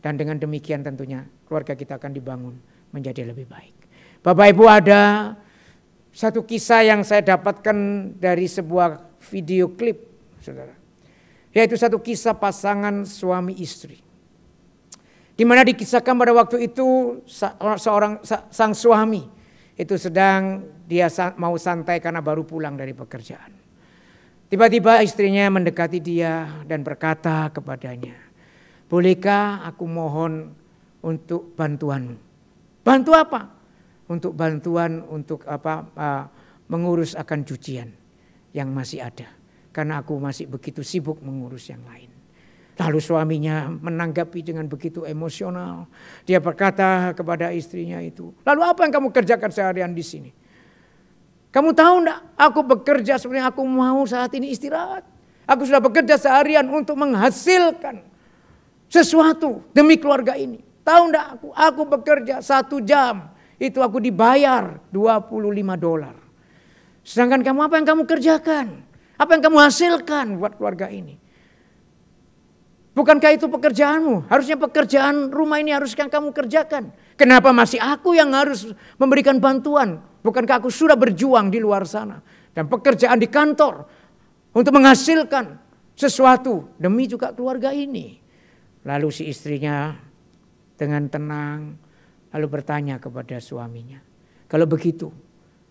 Dan dengan demikian tentunya keluarga kita akan dibangun menjadi lebih baik. Bapak Ibu, ada satu kisah yang saya dapatkan dari sebuah video klip, saudara. Yaitu satu kisah pasangan suami istri. Di mana dikisahkan pada waktu itu sang suami itu sedang dia mau santai karena baru pulang dari pekerjaan. Tiba-tiba istrinya mendekati dia dan berkata kepadanya, "Bolehkah aku mohon untuk bantuanmu?" Bantu apa? Untuk bantuan untuk mengurus akan cucian yang masih ada. Karena aku masih begitu sibuk mengurus yang lain. Lalu suaminya menanggapi dengan begitu emosional. Dia berkata kepada istrinya itu, "Lalu apa yang kamu kerjakan seharian di sini? Kamu tahu enggak, aku bekerja sebenarnya aku mau saat ini istirahat. Aku sudah bekerja seharian untuk menghasilkan sesuatu demi keluarga ini. Tahu enggak, aku bekerja 1 jam, itu aku dibayar $25. Sedangkan kamu, apa yang kamu kerjakan? Apa yang kamu hasilkan buat keluarga ini? Bukankah itu pekerjaanmu? Harusnya pekerjaan rumah ini haruskan kamu kerjakan. Kenapa masih aku yang harus memberikan bantuan? Bukankah aku sudah berjuang di luar sana dan pekerjaan di kantor untuk menghasilkan sesuatu demi juga keluarga ini?" Lalu si istrinya dengan tenang lalu bertanya kepada suaminya, "Kalau begitu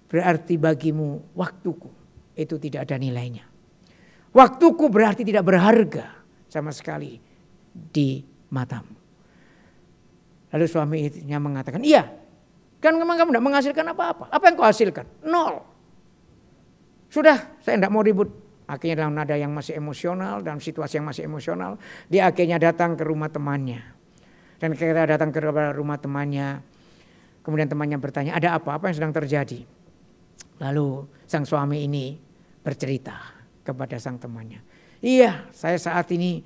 berarti bagimu waktuku itu tidak ada nilainya. Waktuku berarti tidak berharga sama sekali di matamu." Lalu suaminya mengatakan, "Iya, kan memang kamu tidak menghasilkan apa-apa. Apa yang kau hasilkan? 0. Sudah, saya tidak mau ribut." Akhirnya dalam nada yang masih emosional, dalam situasi yang masih emosional, dia akhirnya datang ke rumah temannya. Dan ketika datang ke rumah temannya, kemudian temannya bertanya, "Ada apa? Apa yang sedang terjadi?" Lalu sang suami ini bercerita kepada sang temannya, "Iya, saya saat ini,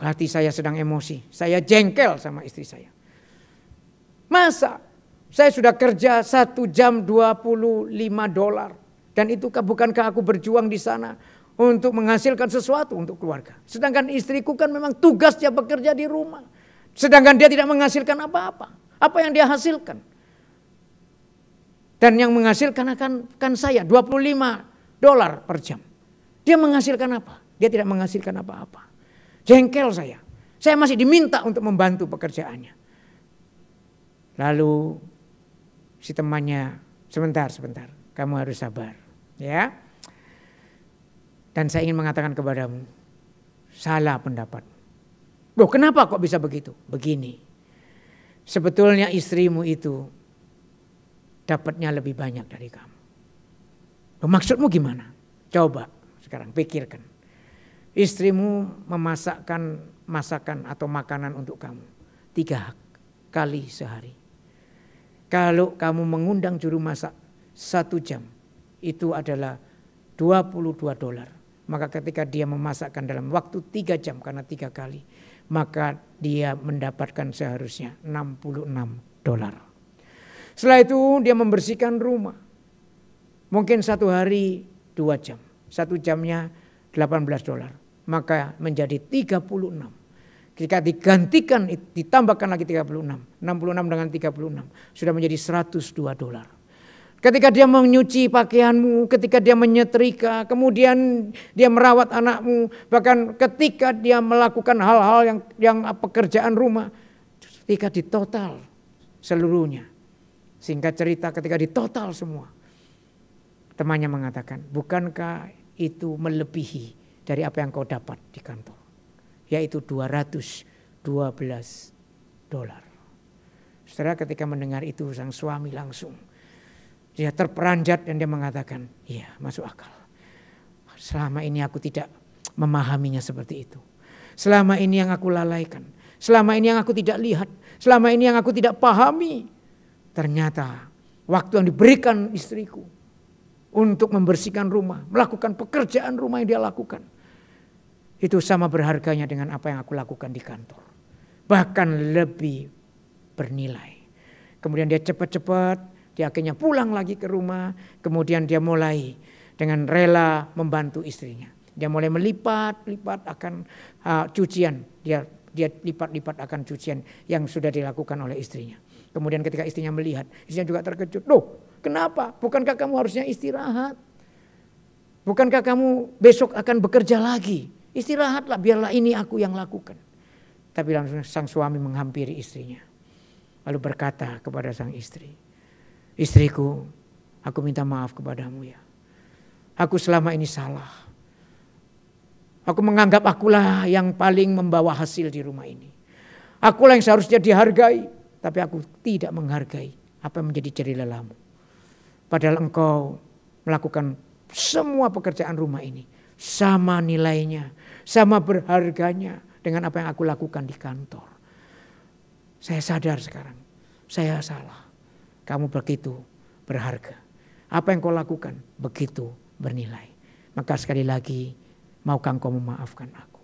hati saya sedang emosi. Saya jengkel sama istri saya. Masa saya sudah kerja 1 jam $25. Dan itu bukankah aku berjuang di sana untuk menghasilkan sesuatu untuk keluarga. Sedangkan istriku kan memang tugasnya bekerja di rumah. Sedangkan dia tidak menghasilkan apa-apa. Apa yang dia hasilkan? Dan yang menghasilkan kan saya $25 per jam. Dia menghasilkan apa? Dia tidak menghasilkan apa-apa. Jengkel saya. Saya masih diminta untuk membantu pekerjaannya." Lalu si temannya, sebentar, kamu harus sabar, ya. Dan saya ingin mengatakan kepadamu, salah pendapat. Loh, kenapa kok bisa begitu? Begini, sebetulnya istrimu itu dapatnya lebih banyak dari kamu. Loh, maksudmu gimana? Coba sekarang pikirkan. Istrimu memasakkan masakan atau makanan untuk kamu 3 kali sehari. Kalau kamu mengundang juru masak 1 jam, itu adalah $22. Maka ketika dia memasakkan dalam waktu 3 jam karena 3 kali, maka dia mendapatkan seharusnya $66. Setelah itu dia membersihkan rumah. Mungkin 1 hari 2 jam. 1 jamnya $18. Maka menjadi 36. Jika digantikan, ditambahkan lagi 36. 66 dengan 36. Sudah menjadi $102. Ketika dia menyuci pakaianmu, ketika dia menyetrika, kemudian dia merawat anakmu, bahkan ketika dia melakukan hal-hal yang pekerjaan rumah, ketika ditotal seluruhnya. Singkat cerita, ketika ditotal semua, temannya mengatakan, bukankah itu melebihi dari apa yang kau dapat di kantor, yaitu $212. Saudara, ketika mendengar itu sang suami langsung dia terperanjat dan dia mengatakan, iya, masuk akal. Selama ini aku tidak memahaminya seperti itu. Selama ini yang aku lalaikan. Selama ini yang aku tidak lihat, selama ini yang aku tidak pahami. Ternyata waktu yang diberikan istriku untuk membersihkan rumah, melakukan pekerjaan rumah yang dia lakukan, itu sama berharganya dengan apa yang aku lakukan di kantor. Bahkan lebih bernilai. Kemudian dia cepat-cepat, dia akhirnya pulang lagi ke rumah. Kemudian dia mulai dengan rela membantu istrinya. Dia mulai melipat akan cucian. Dia lipat-lipat akan cucian yang sudah dilakukan oleh istrinya. Kemudian ketika istrinya melihat, istrinya juga terkejut. Loh, kenapa? Bukankah kamu harusnya istirahat? Bukankah kamu besok akan bekerja lagi? Istirahatlah, biarlah ini aku yang lakukan. Tapi langsung sang suami menghampiri istrinya. Lalu berkata kepada sang istri, istriku, aku minta maaf kepadamu ya. Aku selama ini salah. Aku menganggap akulah yang paling membawa hasil di rumah ini. Akulah yang seharusnya dihargai, tapi aku tidak menghargai apa yang menjadi jerih lelahmu. Padahal engkau melakukan semua pekerjaan rumah ini sama nilainya, sama berharganya dengan apa yang aku lakukan di kantor. Saya sadar sekarang, saya salah. Kamu begitu berharga. Apa yang kau lakukan begitu bernilai. Maka sekali lagi, maukah engkau memaafkan aku?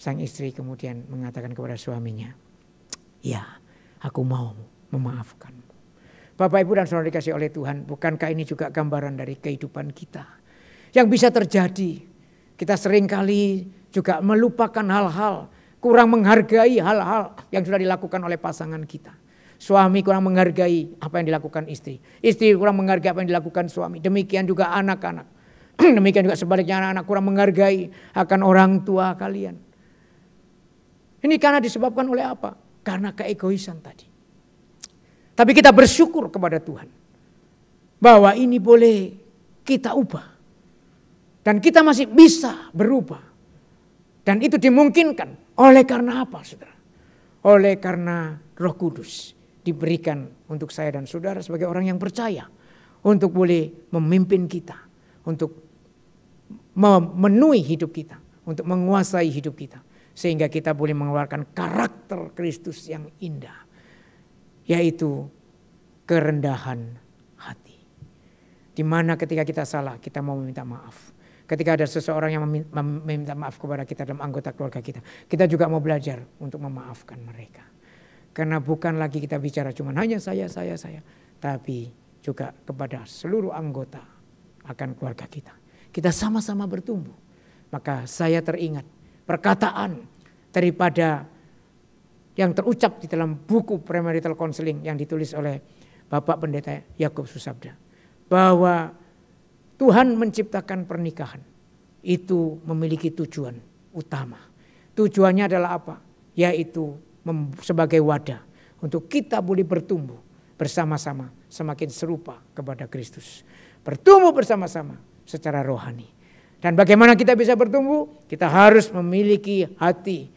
Sang istri kemudian mengatakan kepada suaminya, ya, aku mau memaafkanmu. Bapak, Ibu dan Saudara dikasih oleh Tuhan, bukankah ini juga gambaran dari kehidupan kita? Yang bisa terjadi, kita seringkali juga melupakan hal-hal, kurang menghargai hal-hal yang sudah dilakukan oleh pasangan kita. Suami kurang menghargai apa yang dilakukan istri. Istri kurang menghargai apa yang dilakukan suami. Demikian juga anak-anak. Demikian juga sebaliknya anak-anak kurang menghargai akan orang tua kalian. Ini karena disebabkan oleh apa? Karena keegoisan tadi. Tapi kita bersyukur kepada Tuhan bahwa ini boleh kita ubah. Dan kita masih bisa berubah. Dan itu dimungkinkan. Oleh karena apa, saudara? Oleh karena Roh Kudus diberikan untuk saya dan saudara sebagai orang yang percaya. Untuk boleh memimpin kita. Untuk memenuhi hidup kita. Untuk menguasai hidup kita. Sehingga kita boleh mengeluarkan karakter Kristus yang indah. Yaitu kerendahan hati. Di mana ketika kita salah, kita mau meminta maaf. Ketika ada seseorang yang meminta maaf kepada kita dalam anggota keluarga kita, kita juga mau belajar untuk memaafkan mereka. Karena bukan lagi kita bicara cuma hanya saya, tapi juga kepada seluruh anggota akan keluarga kita. Kita sama-sama bertumbuh. Maka saya teringat perkataan daripada yang terucap di dalam buku Premarital Counseling yang ditulis oleh Bapak Pendeta Yakub Susabda. Bahwa Tuhan menciptakan pernikahan itu memiliki tujuan utama. Tujuannya adalah apa? Yaitu sebagai wadah untuk kita boleh bertumbuh bersama-sama semakin serupa kepada Kristus. Bertumbuh bersama-sama secara rohani. Dan bagaimana kita bisa bertumbuh? Kita harus memiliki hati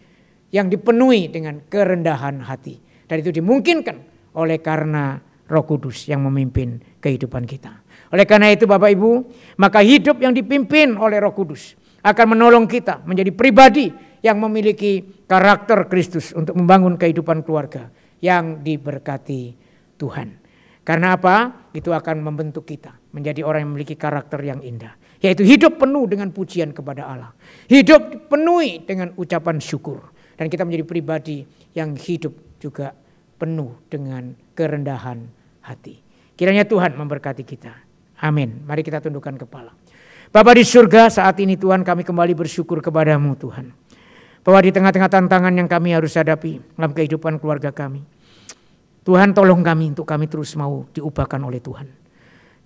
yang dipenuhi dengan kerendahan hati. Dan itu dimungkinkan oleh karena Roh Kudus yang memimpin kehidupan kita. Oleh karena itu Bapak Ibu, maka hidup yang dipimpin oleh Roh Kudus akan menolong kita menjadi pribadi yang memiliki karakter Kristus untuk membangun kehidupan keluarga yang diberkati Tuhan. Karena apa? Itu akan membentuk kita menjadi orang yang memiliki karakter yang indah. Yaitu hidup penuh dengan pujian kepada Allah. Hidup dipenuhi dengan ucapan syukur. Dan kita menjadi pribadi yang hidup juga penuh dengan kerendahan hati. Kiranya Tuhan memberkati kita. Amin. Mari kita tundukkan kepala. Bapa di surga, saat ini Tuhan kami kembali bersyukur kepadamu Tuhan. Bahwa di tengah-tengah tantangan yang kami harus hadapi dalam kehidupan keluarga kami. Tuhan tolong kami untuk kami terus mau diubahkan oleh Tuhan.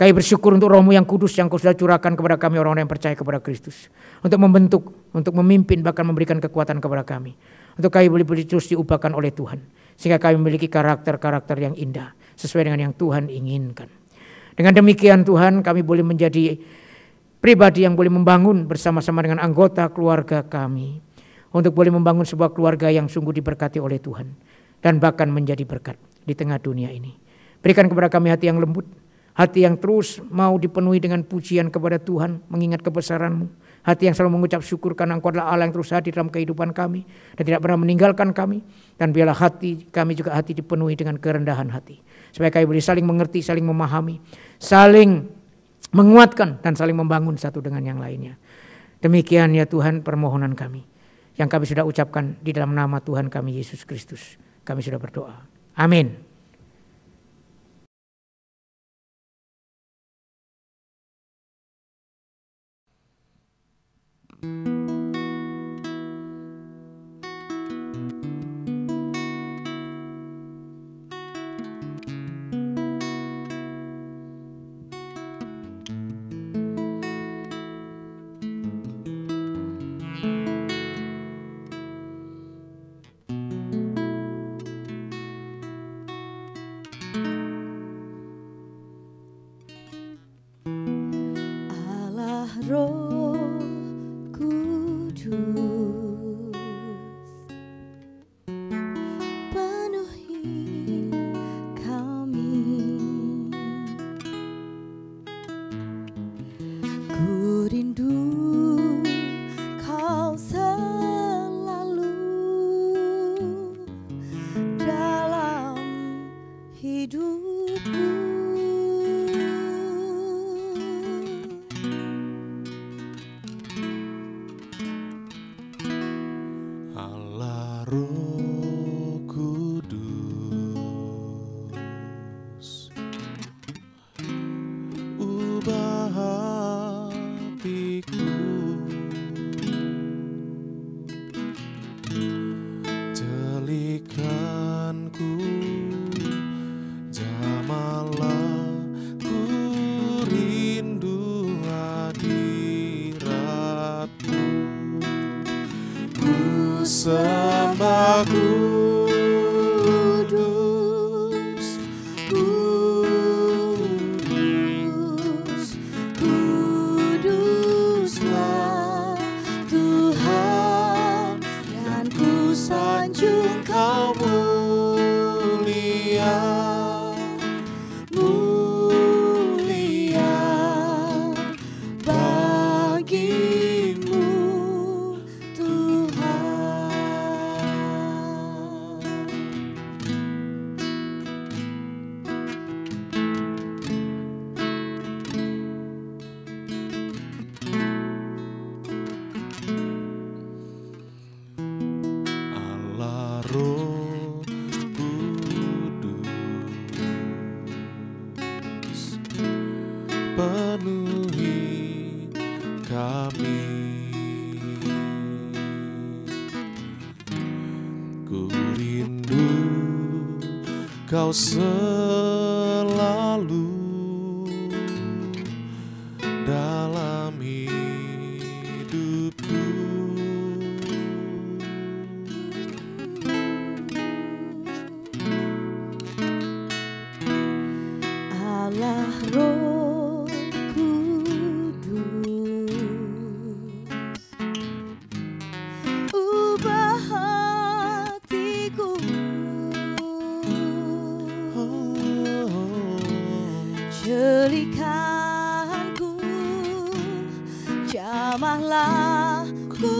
Kami bersyukur untuk Roh-Mu yang kudus yang Kau sudah curahkan kepada kami orang-orang yang percaya kepada Kristus. Untuk membentuk, untuk memimpin bahkan memberikan kekuatan kepada kami. Untuk kami boleh terus diubahkan oleh Tuhan. Sehingga kami memiliki karakter-karakter yang indah. Sesuai dengan yang Tuhan inginkan. Dengan demikian Tuhan kami boleh menjadi pribadi yang boleh membangun bersama-sama dengan anggota keluarga kami. Untuk boleh membangun sebuah keluarga yang sungguh diberkati oleh Tuhan. Dan bahkan menjadi berkat di tengah dunia ini. Berikan kepada kami hati yang lembut. Hati yang terus mau dipenuhi dengan pujian kepada Tuhan. Mengingat kebesaran-Mu. Hati yang selalu mengucap syukur karena Engkau adalah Allah yang terus hadir dalam kehidupan kami dan tidak pernah meninggalkan kami. Dan biarlah hati kami juga hati dipenuhi dengan kerendahan hati. Supaya kami boleh saling mengerti, saling memahami, saling menguatkan dan saling membangun satu dengan yang lainnya. Demikian ya Tuhan permohonan kami yang kami sudah ucapkan di dalam nama Tuhan kami Yesus Kristus. Kami sudah berdoa. Amin. Roh Kudus, penuhi kami. Ku rindu Kau selalu dalam hidupku. Roh Kudus, ubah hatiku, jalikanku, jamalah ku rindu hadirat-Mu. Ku sembah Kudus, Kudus, Kuduslah Tuhan, dan ku sanjung Kau mulia, mulia bagi-Mu Roh Kudus, penuhi kami. Ku rindu Kau selalu dalam hidupku. Allah Roh Kudus, ubah hatiku, jalikanku, jamahlah ku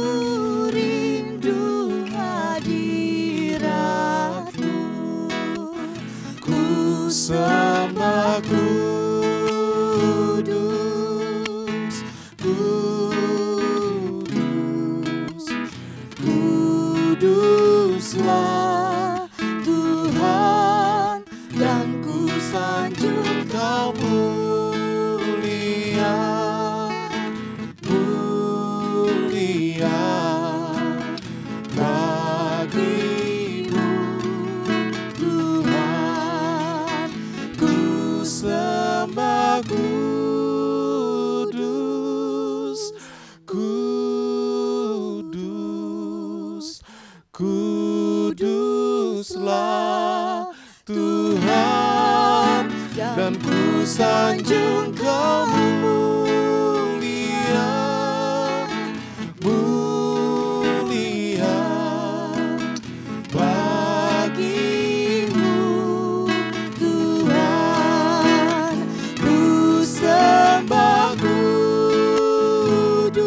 rindu hadirat-Mu. Ku sembah Kudus, Kudus, Kuduslah Tuhan, dan ku sanjung Kau mulia, mulia bagi-Mu Tuhan. Ku sembah Kudus, Kudus, Kuduslah Tuhan, dan ku sanjung Kau mulia, mulia bagi-Mu Tuhan. Ku sembah Kudus,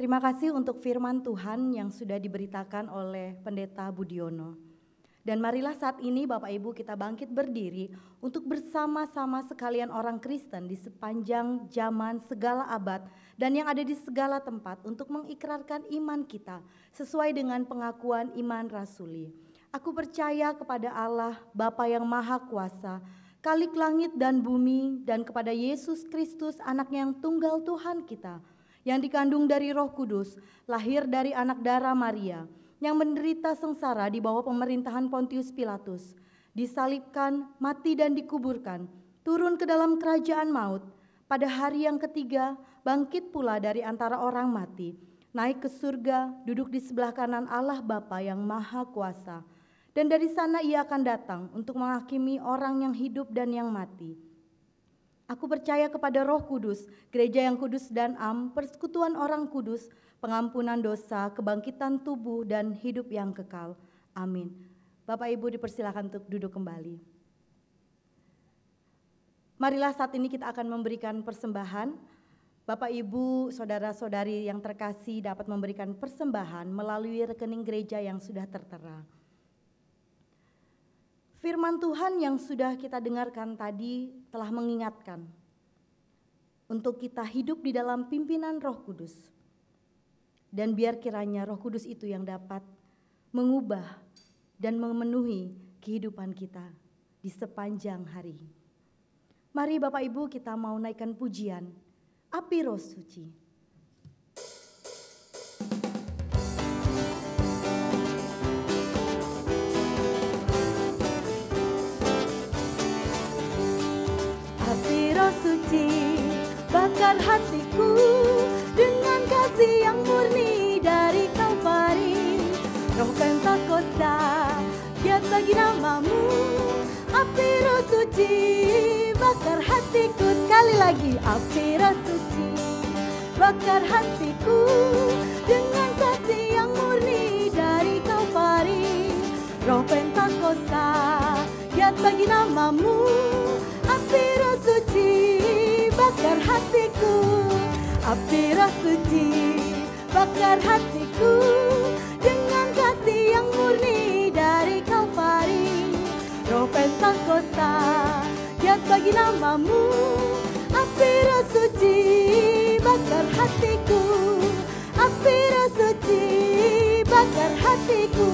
Terima kasih untuk firman Tuhan yang sudah diberitakan oleh Pendeta Budiono. Dan marilah saat ini Bapak Ibu kita bangkit berdiri untuk bersama-sama sekalian orang Kristen di sepanjang zaman segala abad dan yang ada di segala tempat untuk mengikrarkan iman kita sesuai dengan pengakuan iman rasuli. Aku percaya kepada Allah Bapa yang Maha Kuasa, Khalik langit dan bumi, dan kepada Yesus Kristus anaknya yang tunggal Tuhan kita, yang dikandung dari Roh Kudus, lahir dari anak darah Maria, yang menderita sengsara di bawah pemerintahan Pontius Pilatus, disalibkan, mati dan dikuburkan, turun ke dalam kerajaan maut, pada hari yang ketiga bangkit pula dari antara orang mati, naik ke surga, duduk di sebelah kanan Allah Bapa yang Maha Kuasa, dan dari sana ia akan datang untuk menghakimi orang yang hidup dan yang mati. Aku percaya kepada Roh Kudus, gereja yang kudus dan am, persekutuan orang kudus, pengampunan dosa, kebangkitan tubuh, dan hidup yang kekal. Amin. Bapak Ibu dipersilakan untuk duduk kembali. Marilah saat ini kita akan memberikan persembahan. Bapak Ibu, saudara-saudari yang terkasih dapat memberikan persembahan melalui rekening gereja yang sudah tertera. Firman Tuhan yang sudah kita dengarkan tadi telah mengingatkan untuk kita hidup di dalam pimpinan Roh Kudus. Dan biar kiranya Roh Kudus itu yang dapat mengubah dan memenuhi kehidupan kita di sepanjang hari. Mari Bapak Ibu kita mau naikkan pujian, Api Roh Suci. Suci, bakar hatiku dengan kasih yang murni dari Kalvari. Roh Pentakosta, giat bagi namamu. Api Roh Suci, bakar hatiku. Sekali lagi, api Roh Suci, bakar hatiku dengan kasih yang murni dari Kalvari. Roh Pentakosta, giat bagi namamu. Api Roh Suci, bakar hatiku. Api Roh Suci, bakar hatiku dengan kasih yang murni dari Kalvari. Roh Pentakosta, giat bagi namamu. Api Roh Suci, bakar hatiku. Api Roh Suci, bakar hatiku.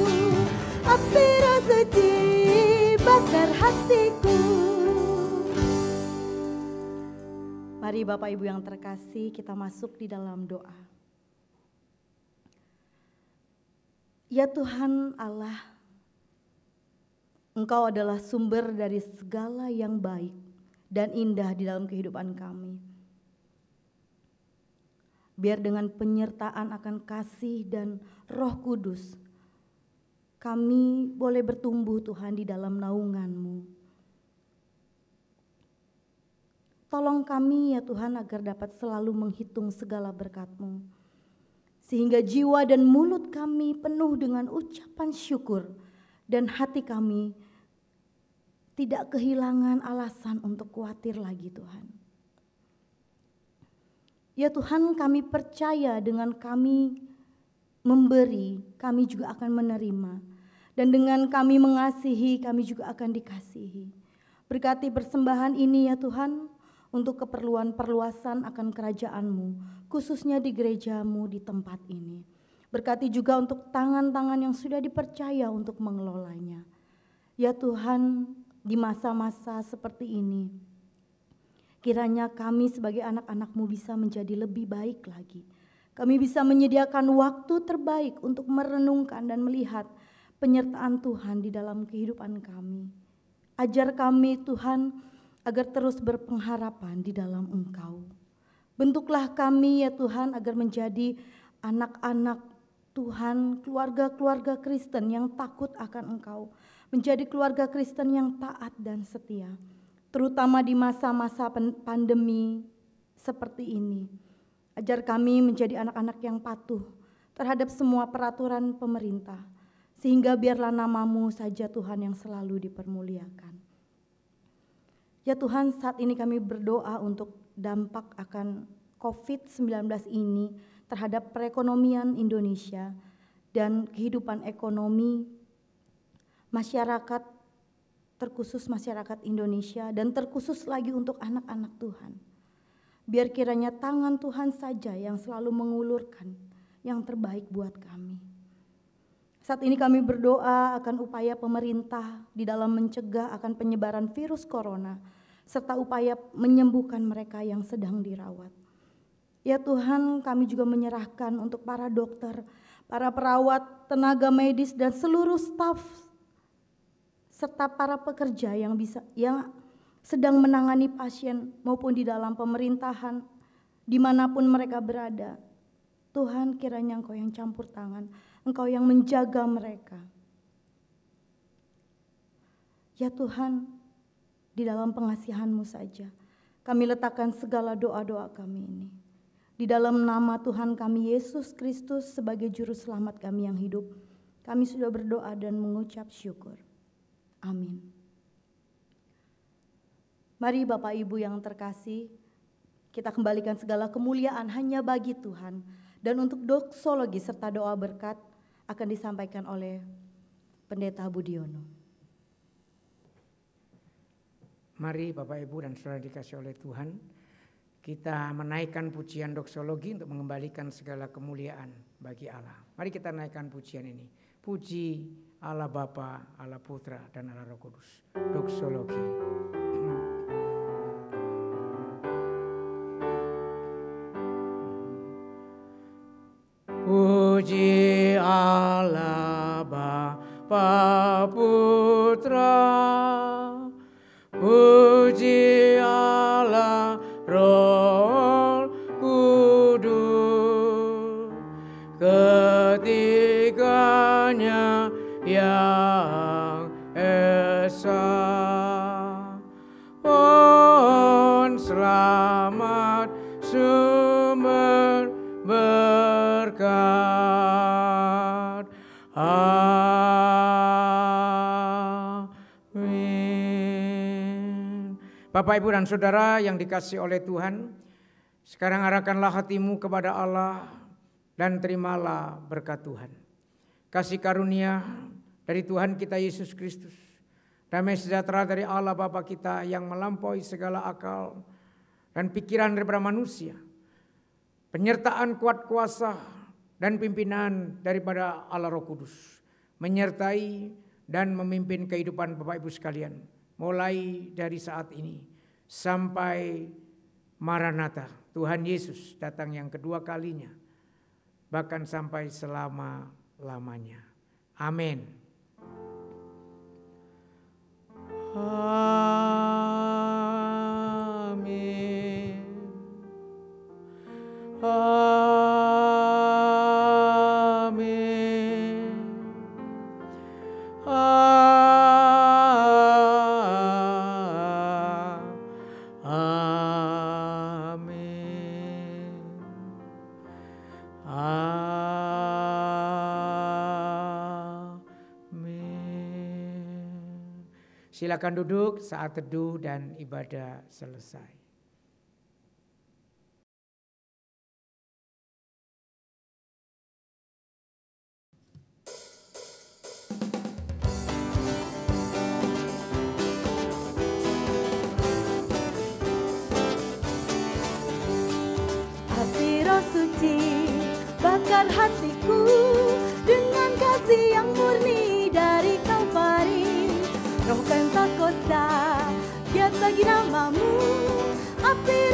Api Roh Suci, bakar hatiku. Mari Bapak Ibu yang terkasih kita masuk di dalam doa. Ya Tuhan Allah, Engkau adalah sumber dari segala yang baik dan indah di dalam kehidupan kami. Biar dengan penyertaan akan kasih dan Roh Kudus, kami boleh bertumbuh Tuhan di dalam naungan-Mu. Tolong kami ya Tuhan agar dapat selalu menghitung segala berkat-Mu. Sehingga jiwa dan mulut kami penuh dengan ucapan syukur dan hati kami tidak kehilangan alasan untuk khawatir lagi Tuhan. Ya Tuhan, kami percaya dengan kami memberi, kami juga akan menerima. Dan dengan kami mengasihi, kami juga akan dikasihi. Berkati persembahan ini ya Tuhan, untuk keperluan perluasan akan kerajaan-Mu, khususnya di gereja-Mu di tempat ini. Berkati juga untuk tangan-tangan yang sudah dipercaya untuk mengelolanya. Ya Tuhan, di masa-masa seperti ini, kiranya kami sebagai anak-anak-Mu bisa menjadi lebih baik lagi. Kami bisa menyediakan waktu terbaik untuk merenungkan dan melihat penyertaan Tuhan di dalam kehidupan kami. Ajar kami Tuhan, agar terus berpengharapan di dalam Engkau. Bentuklah kami ya Tuhan agar menjadi anak-anak Tuhan, keluarga-keluarga Kristen yang takut akan Engkau. Menjadi keluarga Kristen yang taat dan setia. Terutama di masa-masa pandemi seperti ini. Ajar kami menjadi anak-anak yang patuh terhadap semua peraturan pemerintah. Sehingga biarlah nama-Mu saja Tuhan yang selalu dipermuliakan. Ya Tuhan, saat ini kami berdoa untuk dampak akan COVID-19 ini terhadap perekonomian Indonesia dan kehidupan ekonomi masyarakat, terkhusus masyarakat Indonesia dan terkhusus lagi untuk anak-anak Tuhan. Biar kiranya tangan Tuhan saja yang selalu mengulurkan yang terbaik buat kami. Saat ini kami berdoa akan upaya pemerintah di dalam mencegah akan penyebaran virus corona, serta upaya menyembuhkan mereka yang sedang dirawat. Ya Tuhan, kami juga menyerahkan untuk para dokter, para perawat, tenaga medis dan seluruh staf, serta para pekerja yang sedang menangani pasien maupun di dalam pemerintahan, dimanapun mereka berada. Tuhan, kiranya Engkau yang campur tangan, Engkau yang menjaga mereka. Ya Tuhan, di dalam pengasihan-Mu saja, kami letakkan segala doa-doa kami ini. Di dalam nama Tuhan kami Yesus Kristus sebagai Juru Selamat kami yang hidup, kami sudah berdoa dan mengucap syukur. Amin. Mari Bapak Ibu yang terkasih, kita kembalikan segala kemuliaan hanya bagi Tuhan. Dan untuk doksologi serta doa berkat akan disampaikan oleh Pendeta Budiono. Mari Bapak Ibu dan Saudara dikasih oleh Tuhan, kita menaikkan pujian doksologi untuk mengembalikan segala kemuliaan bagi Allah. Mari kita naikkan pujian ini. Puji Allah Bapa, Allah Putra dan Allah Roh Kudus. Doksologi. Puji Allah Bapa Putra, puji Allah Roh Kudus, ketiganya yang esa. Pohon selamat sumber berkat. Amin. Bapak, Ibu dan Saudara yang dikasihi oleh Tuhan, sekarang arahkanlah hatimu kepada Allah dan terimalah berkat Tuhan. Kasih karunia dari Tuhan kita Yesus Kristus, damai sejahtera dari Allah Bapa kita yang melampaui segala akal dan pikiran daripada manusia, penyertaan kuat kuasa dan pimpinan daripada Allah Roh Kudus menyertai dan memimpin kehidupan Bapak Ibu sekalian mulai dari saat ini sampai Maranatha, Tuhan Yesus datang yang kedua kalinya, bahkan sampai selama-lamanya. Amin. Amin. Amin. Amin. Amin. Silakan duduk saat teduh dan ibadah selesai. Suci, bakar hatiku dengan kasih yang murni dari Kalvari. Roh Pentakosta, giat bagi namamu, api